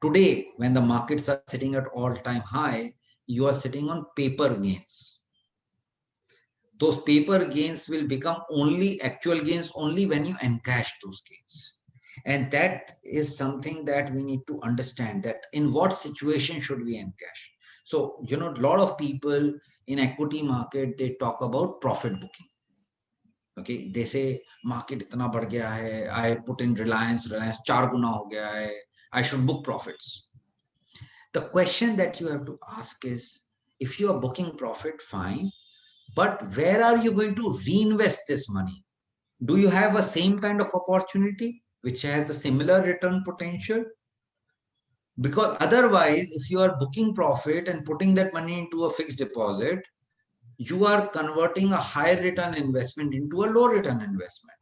Today, when the markets are sitting at all-time high, you are sitting on paper gains. Those paper gains will become only actual gains only when you encash those gains. And that is something that we need to understand, that in what situation should we encash. So, a lot of people in equity market, they talk about profit booking. Okay, they say market itna बढ़ गया hai, I put in Reliance 4 गुना हो गया hai, I should book profits. The question that you have to ask is, if you are booking profit, fine, but where are you going to reinvest this money? Do you have a same kind of opportunity which has a similar return potential? Because otherwise, if you are booking profit and putting that money into a fixed deposit, you are converting a high return investment into a low return investment.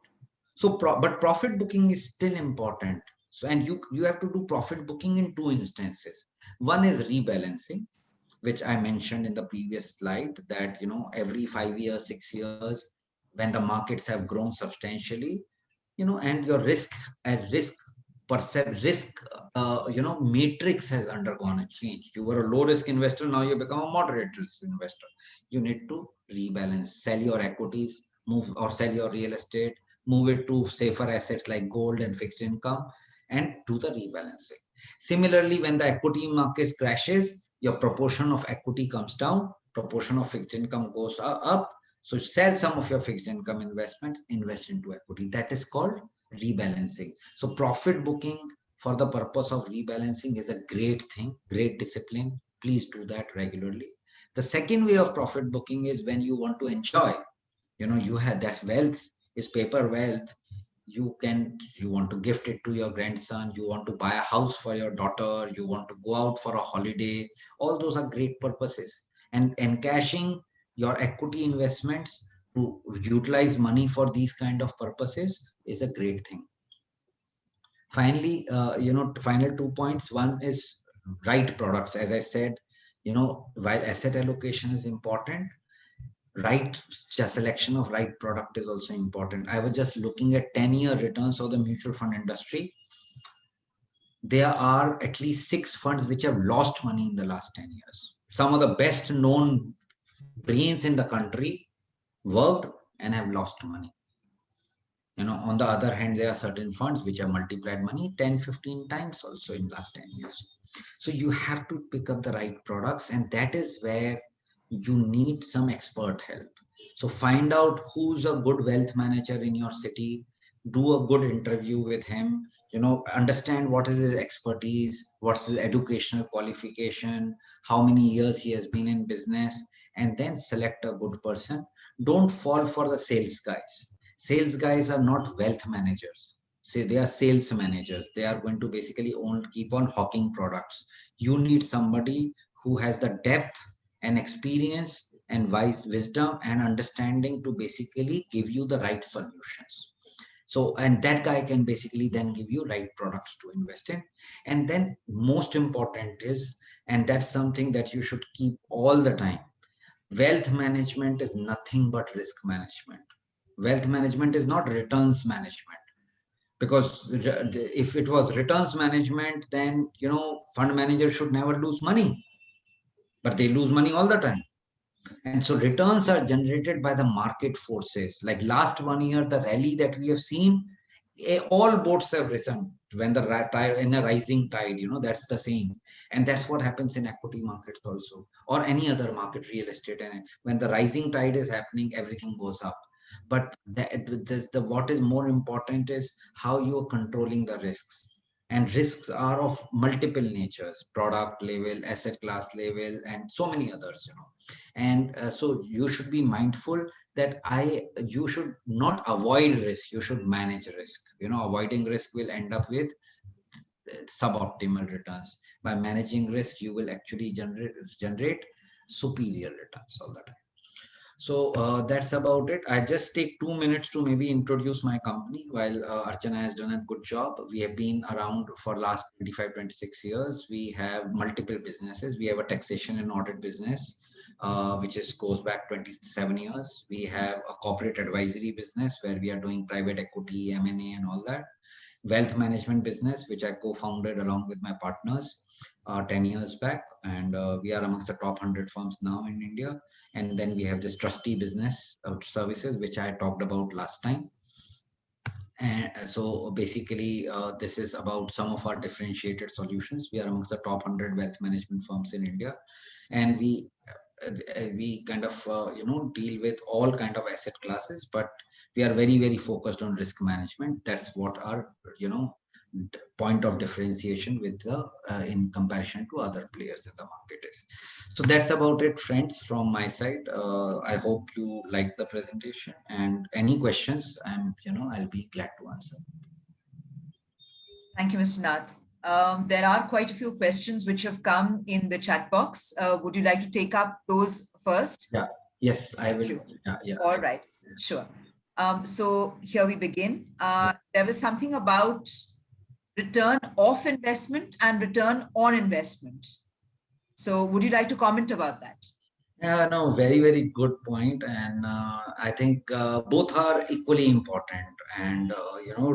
So, but profit booking is still important. So, and you have to do profit booking in two instances. One is rebalancing, which I mentioned in the previous slide, that every 5 years, 6 years, when the markets have grown substantially, and your risk matrix has undergone a change. You were a low risk investor, now you become a moderate risk investor. You need to rebalance, sell your equities, move or sell your real estate, move it to safer assets like gold and fixed income, and do the rebalancing. Similarly, when the equity market crashes, your proportion of equity comes down, proportion of fixed income goes up. So sell some of your fixed income investments, invest into equity. That is called rebalancing. So profit booking for the purpose of rebalancing is a great thing, great discipline. Please do that regularly. The second way of profit booking is when you want to enjoy. You have that wealth is paper wealth. You want to gift it to your grandson, you want to buy a house for your daughter, you want to go out for a holiday. All those are great purposes. And encashing your equity investments to utilize money for these kind of purposes is a great thing. Finally, final 2 points. One is right products. As I said, while asset allocation is important, right selection of right product is also important. I was just looking at 10-year returns of the mutual fund industry. There are at least 6 funds which have lost money in the last 10 years. Some of the best known brains in the country worked and have lost money. On the other hand, there are certain funds which have multiplied money 10, 15 times also in last 10 years. So you have to pick up the right products, and that is where you need some expert help. So find out who's a good wealth manager in your city, do a good interview with him, understand what is his expertise, what's his educational qualification, how many years he has been in business, and then select a good person. don't fall for the sales guys. Sales guys are not wealth managers. Say they are sales managers. They are going to basically keep on hawking products. You need somebody who has the depth and experience and wise wisdom and understanding to basically give you the right solutions. So, and that guy can basically then give you right products to invest in. And then most important is, and that's something that you should keep all the time, wealth management is nothing but risk management. Wealth management is not returns management, because if it was returns management, then fund managers should never lose money, but they lose money all the time. And so returns are generated by the market forces. Like last 1 year, the rally that we have seen, all boats have risen when in a rising tide, that's the saying. And that's what happens in equity markets also, or any other market, real estate. And when the rising tide is happening, everything goes up. But what is more important is how you are controlling the risks. And risks are of multiple natures: product level, asset class level, and so many others. And so you should be mindful that you should not avoid risk, you should manage risk. Avoiding risk will end up with suboptimal returns. By managing risk, you will actually generate superior returns all the time. So that's about it. I just take 2 minutes to maybe introduce my company, while Archana has done a good job. We have been around for last 25, 26 years. We have multiple businesses. We have a taxation and audit business, which goes back 27 years. We have a corporate advisory business where we are doing private equity, M&A and all that. Wealth management business, which I co-founded along with my partners 10 years back. And we are amongst the top 100 firms now in India. And then we have this trustee business services, which I talked about last time. And so basically, this is about some of our differentiated solutions. We are amongst the top 100 wealth management firms in India. And we kind of, deal with all kind of asset classes, but we are very, very focused on risk management. That's what our, point of differentiation with the in comparison to other players in the market is. So that's about it, friends, from my side. I hope you like the presentation, and any questions, I'll be glad to answer. Thank you, Mr. Nath. There are quite a few questions which have come in the chat box. Would you like to take up those first? Yeah. Yes, I will. Yeah. All right. Sure. So here we begin. There was something about return of investment and return on investment. So would you like to comment about that? Yeah, no, very, very good point. And I think both are equally important. And,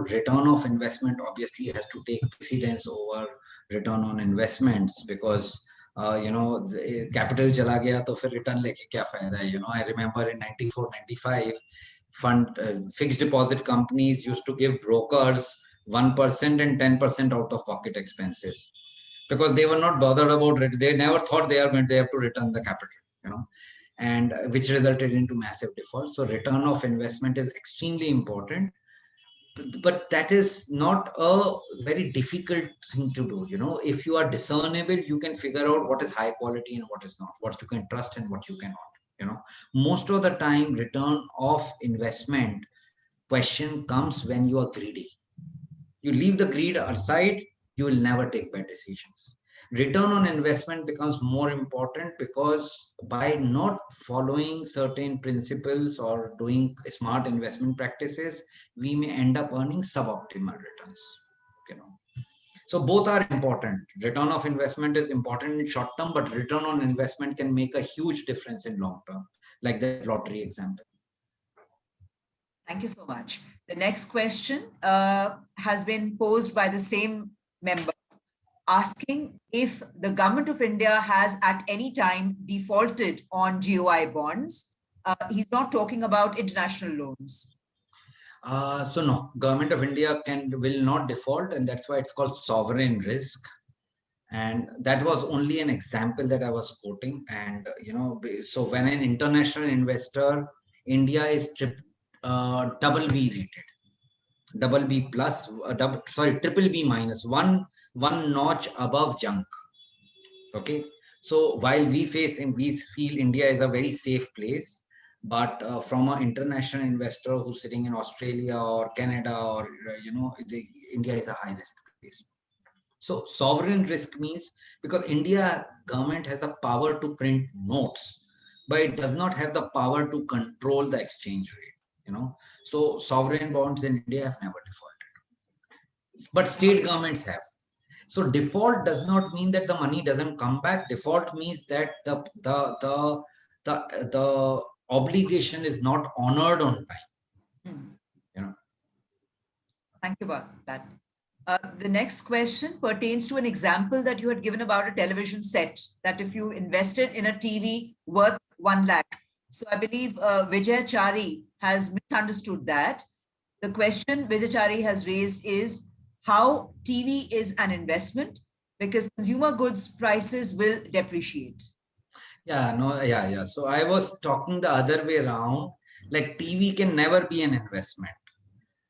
return of investment obviously has to take precedence over return on investments, because, capital chala gaya to fir return leke kya fayda hai? I remember in 94, 95, fixed deposit companies used to give brokers 1% and 10% out of pocket expenses, because they were not bothered about it. They never thought they have to return the capital, and which resulted into massive default. So return of investment is extremely important, but that is not a very difficult thing to do. If you are discernible, you can figure out what is high quality and what is not, what you can trust and what you cannot. Most of the time, return of investment question comes when you are greedy. You leave the greed aside, you will never take bad decisions. Return on investment becomes more important, because by not following certain principles or doing smart investment practices, we may end up earning suboptimal returns. So both are important. Return of investment is important in short term, but return on investment can make a huge difference in long term, like the lottery example. Thank you so much. The next question has been posed by the same member, asking if the government of India has at any time defaulted on GOI bonds. He's not talking about international loans. So no, government of India will not default, and that's why it's called sovereign risk. And that was only an example that I was quoting. And so when an international investor, India is double B rated, double B plus, triple B minus, one notch above junk. Okay, so while we feel India is a very safe place, But from an international investor who's sitting in Australia or Canada or India is a high risk place. So sovereign risk means, because India government has the power to print notes, but it does not have the power to control the exchange rate. So sovereign bonds in India have never defaulted, but state governments have. So default does not mean that the money doesn't come back. Default means that the obligation is not honored on time. Hmm. Thank you about that. The next question pertains to an example that you had given about a television set, that if you invested in a TV worth 1 lakh. So I believe Vijay Chari has misunderstood that. The question Vijay Chari has raised is how TV is an investment, because consumer goods prices will depreciate. Yeah. So I was talking the other way around. Like TV can never be an investment.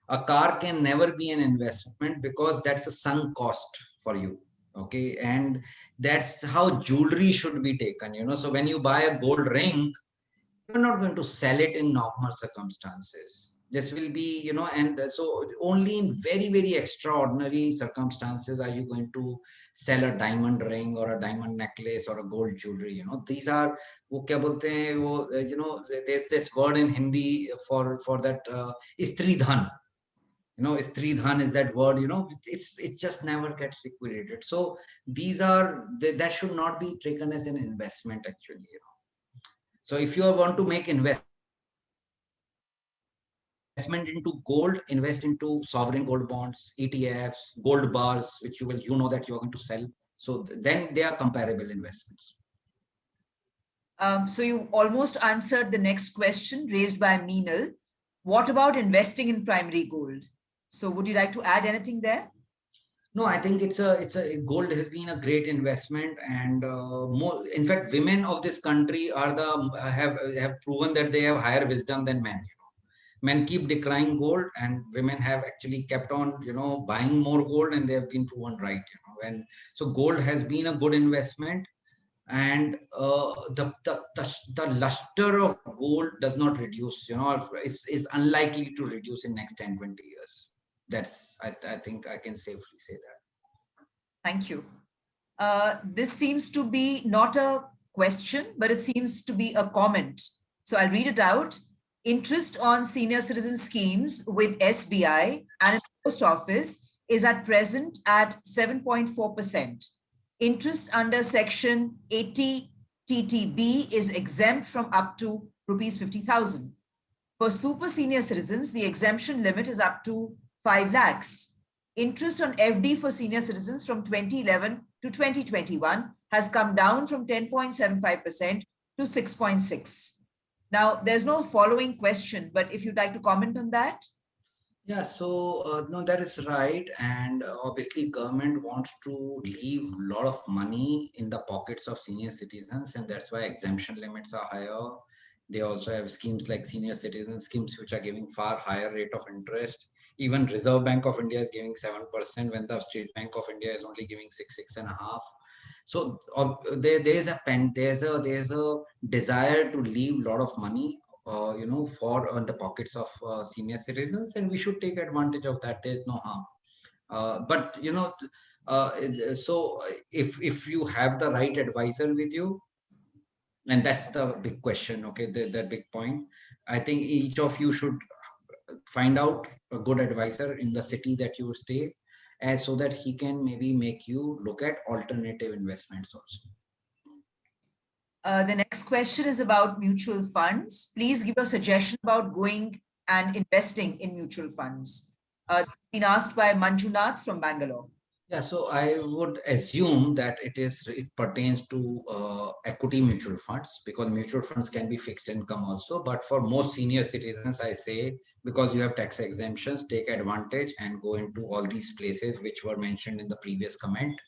A car can never be an investment because that's a sunk cost for you. Okay. And that's how jewelry should be taken. So when you buy a gold ring, you're not going to sell it in normal circumstances. This will be, and so only in very, very extraordinary circumstances are you going to sell a diamond ring or a diamond necklace or a gold jewelry. These are, wo kya bolte hain, there's this word in Hindi for that, istri dhan. Istri dhan is that word, it just never gets liquidated. So these are, that should not be taken as an investment actually. So if you want to make investment into gold, invest into sovereign gold bonds, ETFs, gold bars, which that you are going to sell. So then they are comparable investments. So you almost answered the next question raised by Meenal. What about investing in primary gold? So would you like to add anything there? No, I think it's a gold has been a great investment, and more. In fact, women of this country have proven that they have higher wisdom than men. Men keep decrying gold, and women have actually kept on, buying more gold, and they have been proven right. And so gold has been a good investment, and the luster of gold does not reduce. Is unlikely to reduce in next 10-20 years. That's I think I can safely say that. Thank you. This seems to be not a question, but it seems to be a comment. So I'll read it out. Interest on senior citizen schemes with SBI and post office is at present at 7.4%. Interest under section 80 TTB is exempt from up to rupees 50,000. For super senior citizens, the exemption limit is up to 5 lakhs. Interest on FD for senior citizens from 2011 to 2021 has come down from 10.75% to 6.6%. Now, there's no following question, but if you'd like to comment on that. Yeah, so no, that is right. And obviously government wants to leave a lot of money in the pockets of senior citizens, and that's why exemption limits are higher. They also have schemes like senior citizen schemes, which are giving far higher rate of interest. Even Reserve Bank of India is giving 7% when the State Bank of India is only giving 6.5. So there's a desire to leave a lot of money for on the pockets of senior citizens, and we should take advantage of that. There's no harm. But so if you have the right advisor with you, and that's the big question, okay, the big point. I think each of you should find out a good advisor in the city that you stay, and so that he can maybe make you look at alternative investments also. The next question is about mutual funds. Please give a suggestion about going and investing in mutual funds. Been asked by Manjunath from Bangalore. Yeah, so I would assume that it pertains to equity mutual funds, because mutual funds can be fixed income also. But for most senior citizens, I say, because you have tax exemptions, take advantage and go into all these places which were mentioned in the previous comment.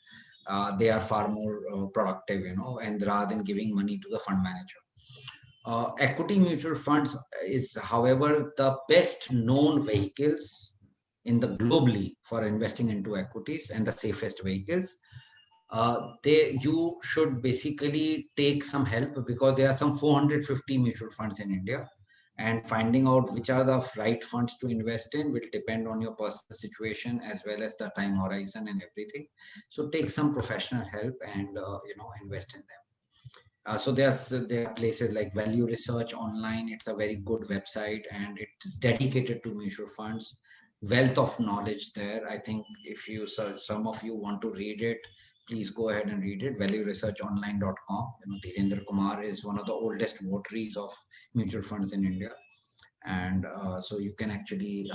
They are far more productive, and rather than giving money to the fund manager. Equity mutual funds is, however, the best known vehicles in the globally for investing into equities, and the safest vehicles. You should basically take some help, because there are some 450 mutual funds in India. and finding out which are the right funds to invest in will depend on your personal situation as well as the time horizon and everything. So take some professional help and invest in them. So there are places like Value Research Online. It's a very good website and it is dedicated to mutual funds. Wealth of knowledge there. I think if you some of you want to read it, please go ahead and read it. ValueResearchOnline.com. Dhirendra Kumar is one of the oldest votaries of mutual funds in India, and so you can actually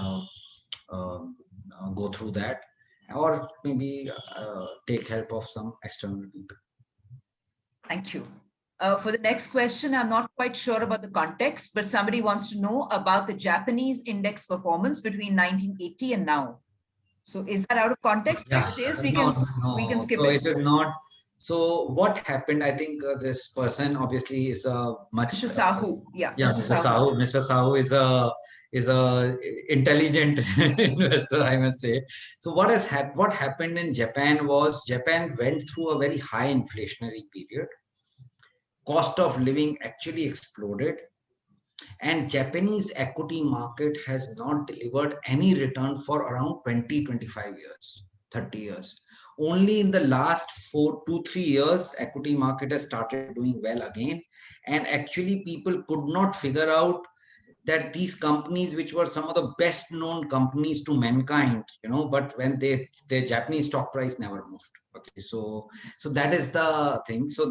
go through that, or maybe take help of some external people. Thank you. For the next question, I'm not quite sure about the context, but somebody wants to know about the Japanese index performance between 1980 and now. So is that out of context? Yeah, If it is, we no, can skip so it. it is not. So what happened? I think this person obviously is a much. Mr. Sahu, yeah, Yeah, Mr. Sahu. Mr. Sahu is a intelligent investor, I must say. So what happened in Japan was Japan went through a very high inflationary period. Cost of living actually exploded, and Japanese equity market has not delivered any return for around 20, 25 years, 30 years. Only in the last 2-3 years, equity market has started doing well again. And actually people could not figure out that these companies, which were some of the best known companies to mankind, but when their Japanese stock price never moved. Okay, so that is the thing. So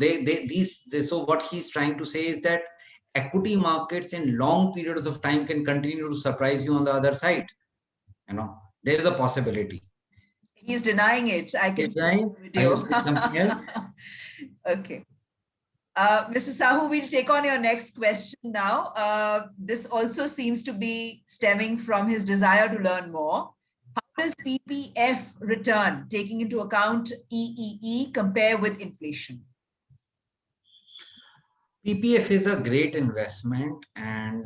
so what he's trying to say is that equity markets in long periods of time can continue to surprise you on the other side. There is a possibility. He's denying it. I can see the Are you video. saying something else? Okay. Mr. Sahu, we'll take on your next question now. This also seems to be stemming from his desire to learn more. How does PPF return, taking into account EEE, compare with inflation? PPF is a great investment, and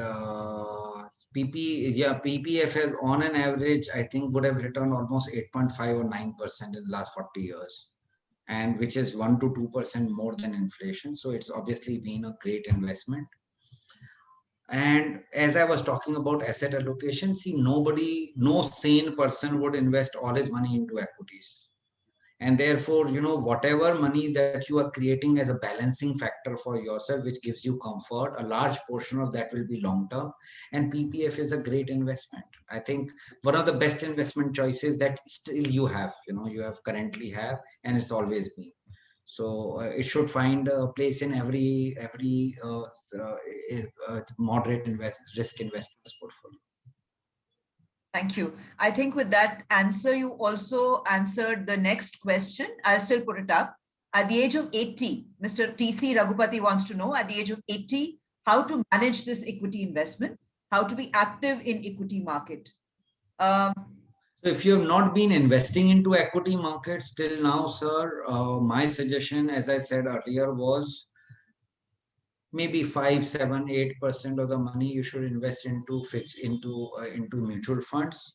PPF has on an average, I think, would have returned almost 8.5 or 9% in the last 40 years, and which is 1 to 2% more than inflation. So it's obviously been a great investment. And as I was talking about asset allocation, see, no sane person would invest all his money into equities. And therefore, whatever money that you are creating as a balancing factor for yourself, which gives you comfort, a large portion of that will be long term. And PPF is a great investment. I think one of the best investment choices that still you currently have, and it's always been. So it should find a place in every moderate risk investor's portfolio. Thank you. I think with that answer, you also answered the next question. I'll still put it up. At the age of 80, Mr. TC Raghupati wants to know, at the age of 80, how to manage this equity investment, how to be active in equity market. So if you have not been investing into equity markets till now, sir, my suggestion, as I said earlier, was maybe 5, 7, 8% of the money you should invest into mutual funds,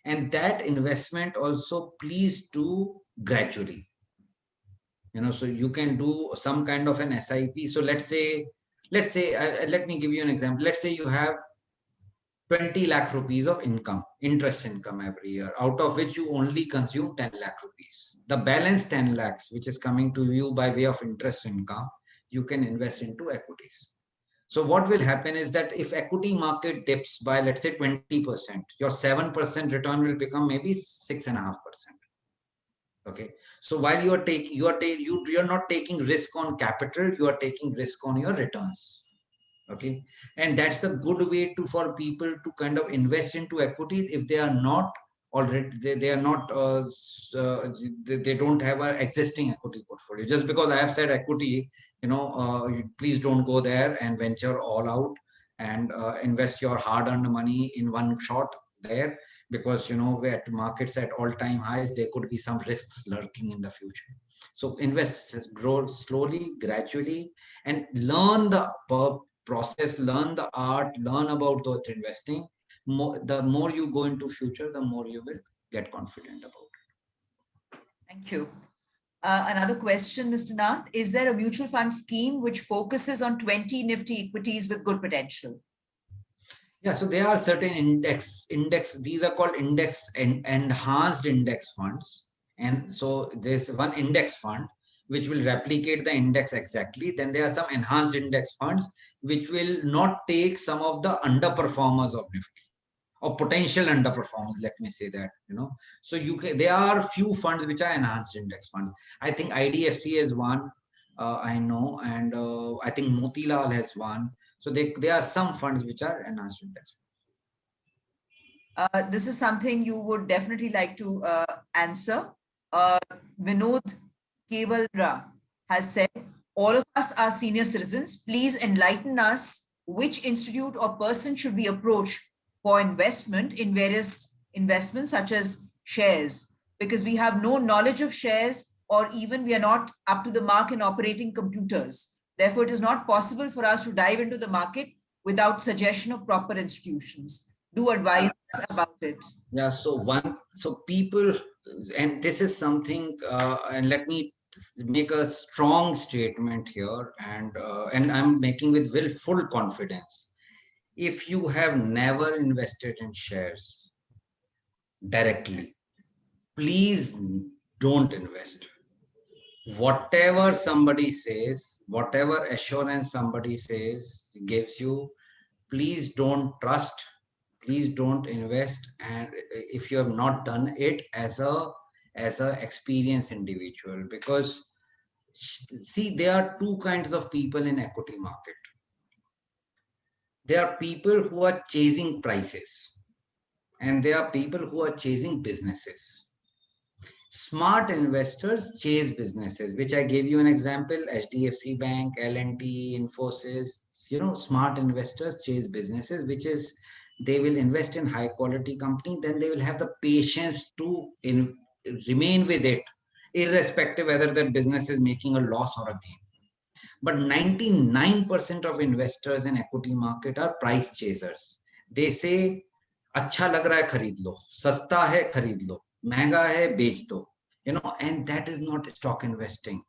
and that investment also please do gradually. So you can do some kind of an SIP. So let's say, let me give you an example. Let's say you have 20 lakh rupees of interest income every year, out of which you only consume 10 lakh rupees. The balance 10 lakhs, which is coming to you by way of interest income, you can invest into equities. So what will happen is that if equity market dips by, let's say, 20%, your 7% return will become maybe 6.5%. Okay. So while you are not taking risk on capital, you are taking risk on your returns. Okay. And that's a good way for people to kind of invest into equities if they are not already, they are not, they don't have an existing equity portfolio. Just because I have said equity, please don't go there and venture all out and invest your hard-earned money in one shot there, because where markets at all-time highs, there could be some risks lurking in the future. So invest, grow slowly, gradually, and learn the process, learn the art, learn about those investing. The more you go into future, the more you will get confident about it. Thank you. Another question, Mr. Nath, is there a mutual fund scheme which focuses on 20 Nifty equities with good potential? Yeah, so there are certain index, these are called index and enhanced index funds. And so there's one index fund which will replicate the index exactly. Then there are some enhanced index funds which will not take some of the underperformers of Nifty or potential underperformers, let me say that, So there are few funds which are enhanced index funds. I think IDFC has one, I know, and I think Motilal has one. So there are some funds which are enhanced index. This is something you would definitely like to answer. Vinod Kevalra has said, all of us are senior citizens. Please enlighten us which institute or person should we approach for investment in various investments such as shares, because we have no knowledge of shares, or even we are not up to the mark in operating computers. Therefore, it is not possible for us to dive into the market without suggestion of proper institutions. Do advise us about it. Yeah, so people, and this is something, and let me make a strong statement here, and I'm making with full confidence. If you have never invested in shares directly, please don't invest. Whatever somebody says, whatever assurance somebody says, gives you, please don't trust, please don't invest. And if you have not done it as a experienced individual, because see, there are two kinds of people in equity market. There are people who are chasing prices, and there are people who are chasing businesses. Smart investors chase businesses, which I gave you an example: HDFC Bank, L&T, Infosys. Smart investors chase businesses, which is they will invest in high quality company. Then they will have the patience to remain with it, irrespective whether that business is making a loss or a gain. But 99% of investors in equity market are price chasers. They say, अच्छा लग रहा है खरीद लो, सस्ता है खरीद लो, महंगा है बेच दो. And that is not stock investing.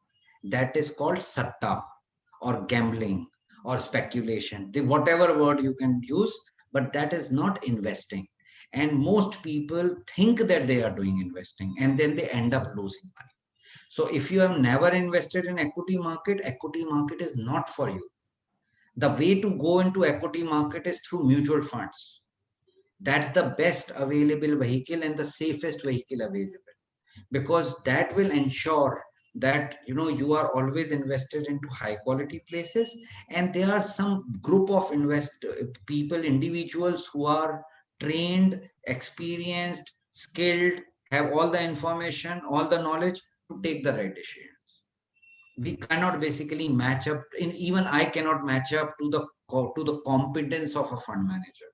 That is called satta or gambling or speculation. Whatever word you can use, but that is not investing. And most people think that they are doing investing, and then they end up losing money. So if you have never invested in equity market is not for you. The way to go into equity market is through mutual funds. That's the best available vehicle and the safest vehicle available, because that will ensure that you are always invested into high quality places. And there are some group of people, individuals who are trained, experienced, skilled, have all the information, all the knowledge to take the right decisions. We cannot basically match up, even I cannot match up to the competence of a fund manager.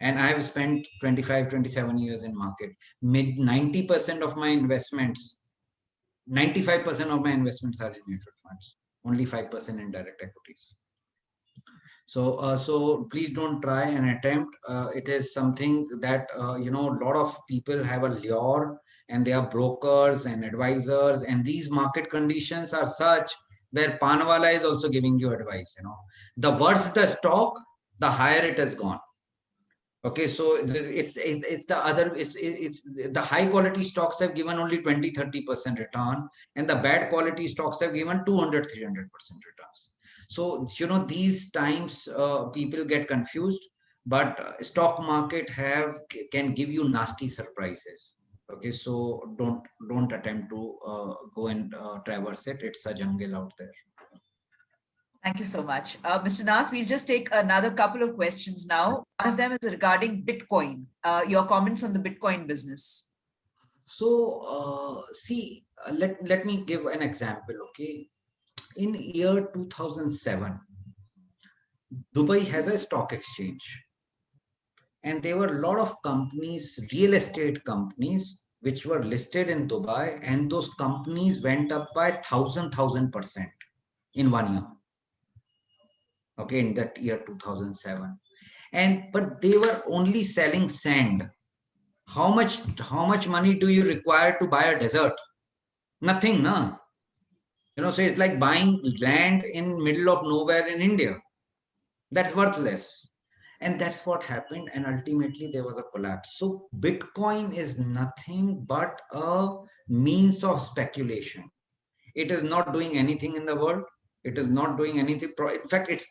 And I've spent 25, 27 years in market. 90% of my investments, 95% of my investments are in mutual funds, only 5% in direct equities. So please don't try and attempt. It is something that, a lot of people have a lure, and they are brokers and advisors, and these market conditions are such where Panwala is also giving you advice. The worse the stock, the higher it has gone. Okay, so it's the high quality stocks have given only 20-30% return, and the bad quality stocks have given 200-300% returns. So these times people get confused, but stock market can give you nasty surprises. Okay, so don't attempt to go and traverse it. It's a jungle out there. Thank you so much. Mr. Nath, we'll just take another couple of questions now. One of them is regarding Bitcoin, your comments on the Bitcoin business. So, see, let me give an example, okay? In year 2007, Dubai has a stock exchange. And there were a lot of companies, real estate companies, which were listed in Dubai, and those companies went up by 1,000% in 1 year. Okay, in that year 2007. But they were only selling sand. How much money do you require to buy a desert? Nothing, no. So it's like buying land in middle of nowhere in India. That's worthless. And that's what happened. And ultimately there was a collapse. So Bitcoin is nothing but a means of speculation. It is not doing anything in the world. It is not doing anything. In fact, it's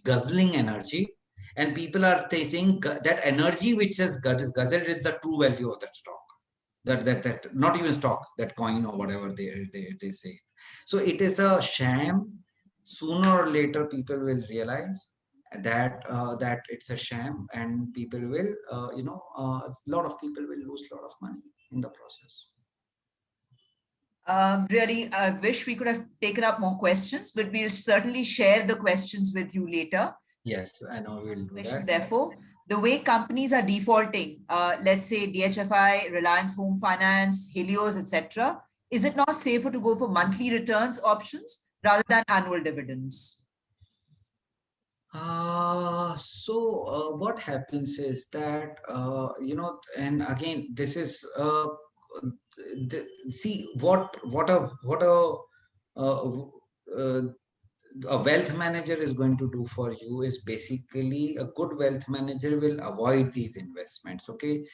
guzzling energy. And people are saying that energy which is guzzled is the true value of that stock. That not even stock, that coin or whatever they say. So it is a sham. Sooner or later, people will realize that it's a sham, and people will, a lot of people will lose a lot of money in the process. Really, I wish we could have taken up more questions, but we'll certainly share the questions with you later. Yes, I know we'll do that. Therefore, the way companies are defaulting, let's say DHFI, Reliance Home Finance, Helios, etc., is it not safer to go for monthly returns options rather than annual dividends? What happens is that, and again, this is, see what a wealth manager is going to do for you is basically, a good wealth manager will avoid these investments. Okay.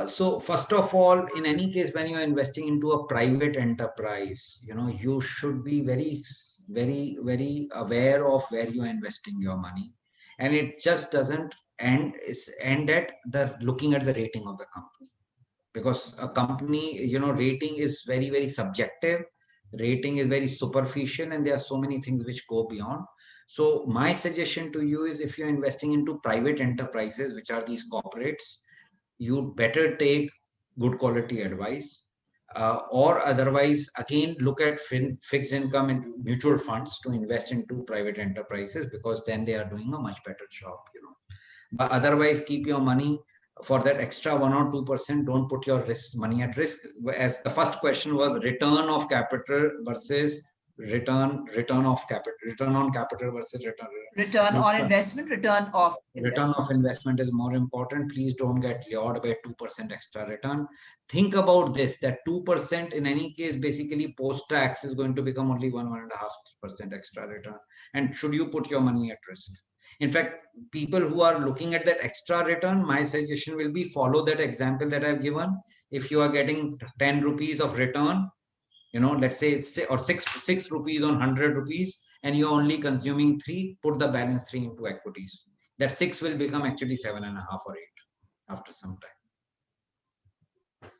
So first of all, in any case, when you are investing into a private enterprise, you should be very, very, very aware of where you are investing your money. And it just doesn't end at the looking at the rating of the company, because a company, rating is very, very subjective. Rating is very superficial, and there are so many things which go beyond. So my suggestion to you is, if you're investing into private enterprises, which are these corporates, you better take good quality advice, or otherwise, again, look at fixed income and mutual funds to invest into private enterprises, because then they are doing a much better job. But otherwise, keep your money for that extra 1 or 2%. Don't put your money at risk. As the first question was, return of capital versus return on capital versus return on investment, return of investment is more important. Please don't get lured by 2% extra return. Think about this, that 2% in any case, basically post tax, is going to become only 1.5% extra return. And should you put your money at risk? In fact, people who are looking at that extra return, my suggestion will be, follow that example that I've given. If you are getting 10 rupees of return, let's say it's, or 6 rupees on 100 rupees, and you're only consuming 3, put the balance 3 into equities. That 6 will become actually 7.5 or 8 after some time.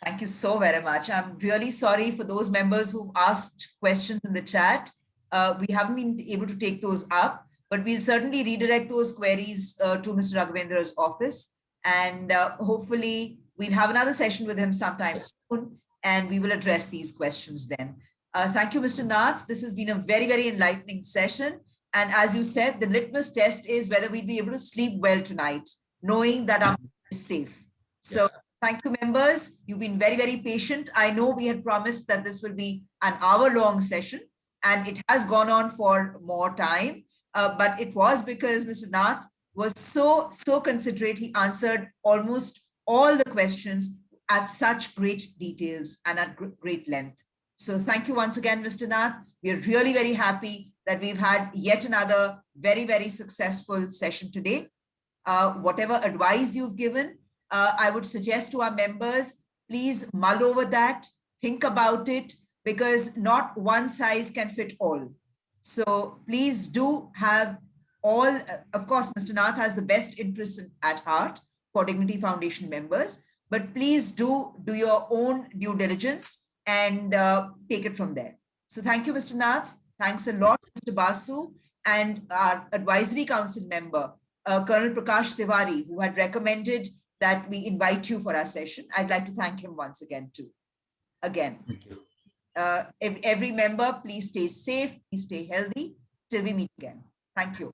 Thank you so very much. I'm really sorry for those members who asked questions in the chat. We haven't been able to take those up, but we'll certainly redirect those queries to Mr. Raghavendra's office. And hopefully we'll have another session with him sometime soon, and we will address these questions then. Thank you, Mr. Nath. This has been a very, very enlightening session. And as you said, the litmus test is whether we'll be able to sleep well tonight, knowing that our money is safe. So thank you, members. You've been very, very patient. I know we had promised that this will be an hour-long session, and it has gone on for more time. But it was because Mr. Nath was so considerate. He answered almost all the questions at such great details and at great length. So thank you once again, Mr. Nath. We are really very happy that we've had yet another very, very successful session today. Whatever advice you've given, I would suggest to our members, please mull over that, think about it, because not one size can fit all. So please do have all, of course, Mr. Nath has the best interests at heart for Dignity Foundation members, but please do your own due diligence and take it from there. So thank you, Mr. Nath. Thanks a lot, Mr. Basu, and our advisory council member, Colonel Prakash Tiwari, who had recommended that we invite you for our session. I'd like to thank him once again too. Again, thank you. Every member, please stay safe, please stay healthy till we meet again. Thank you.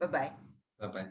Bye-bye. Bye-bye.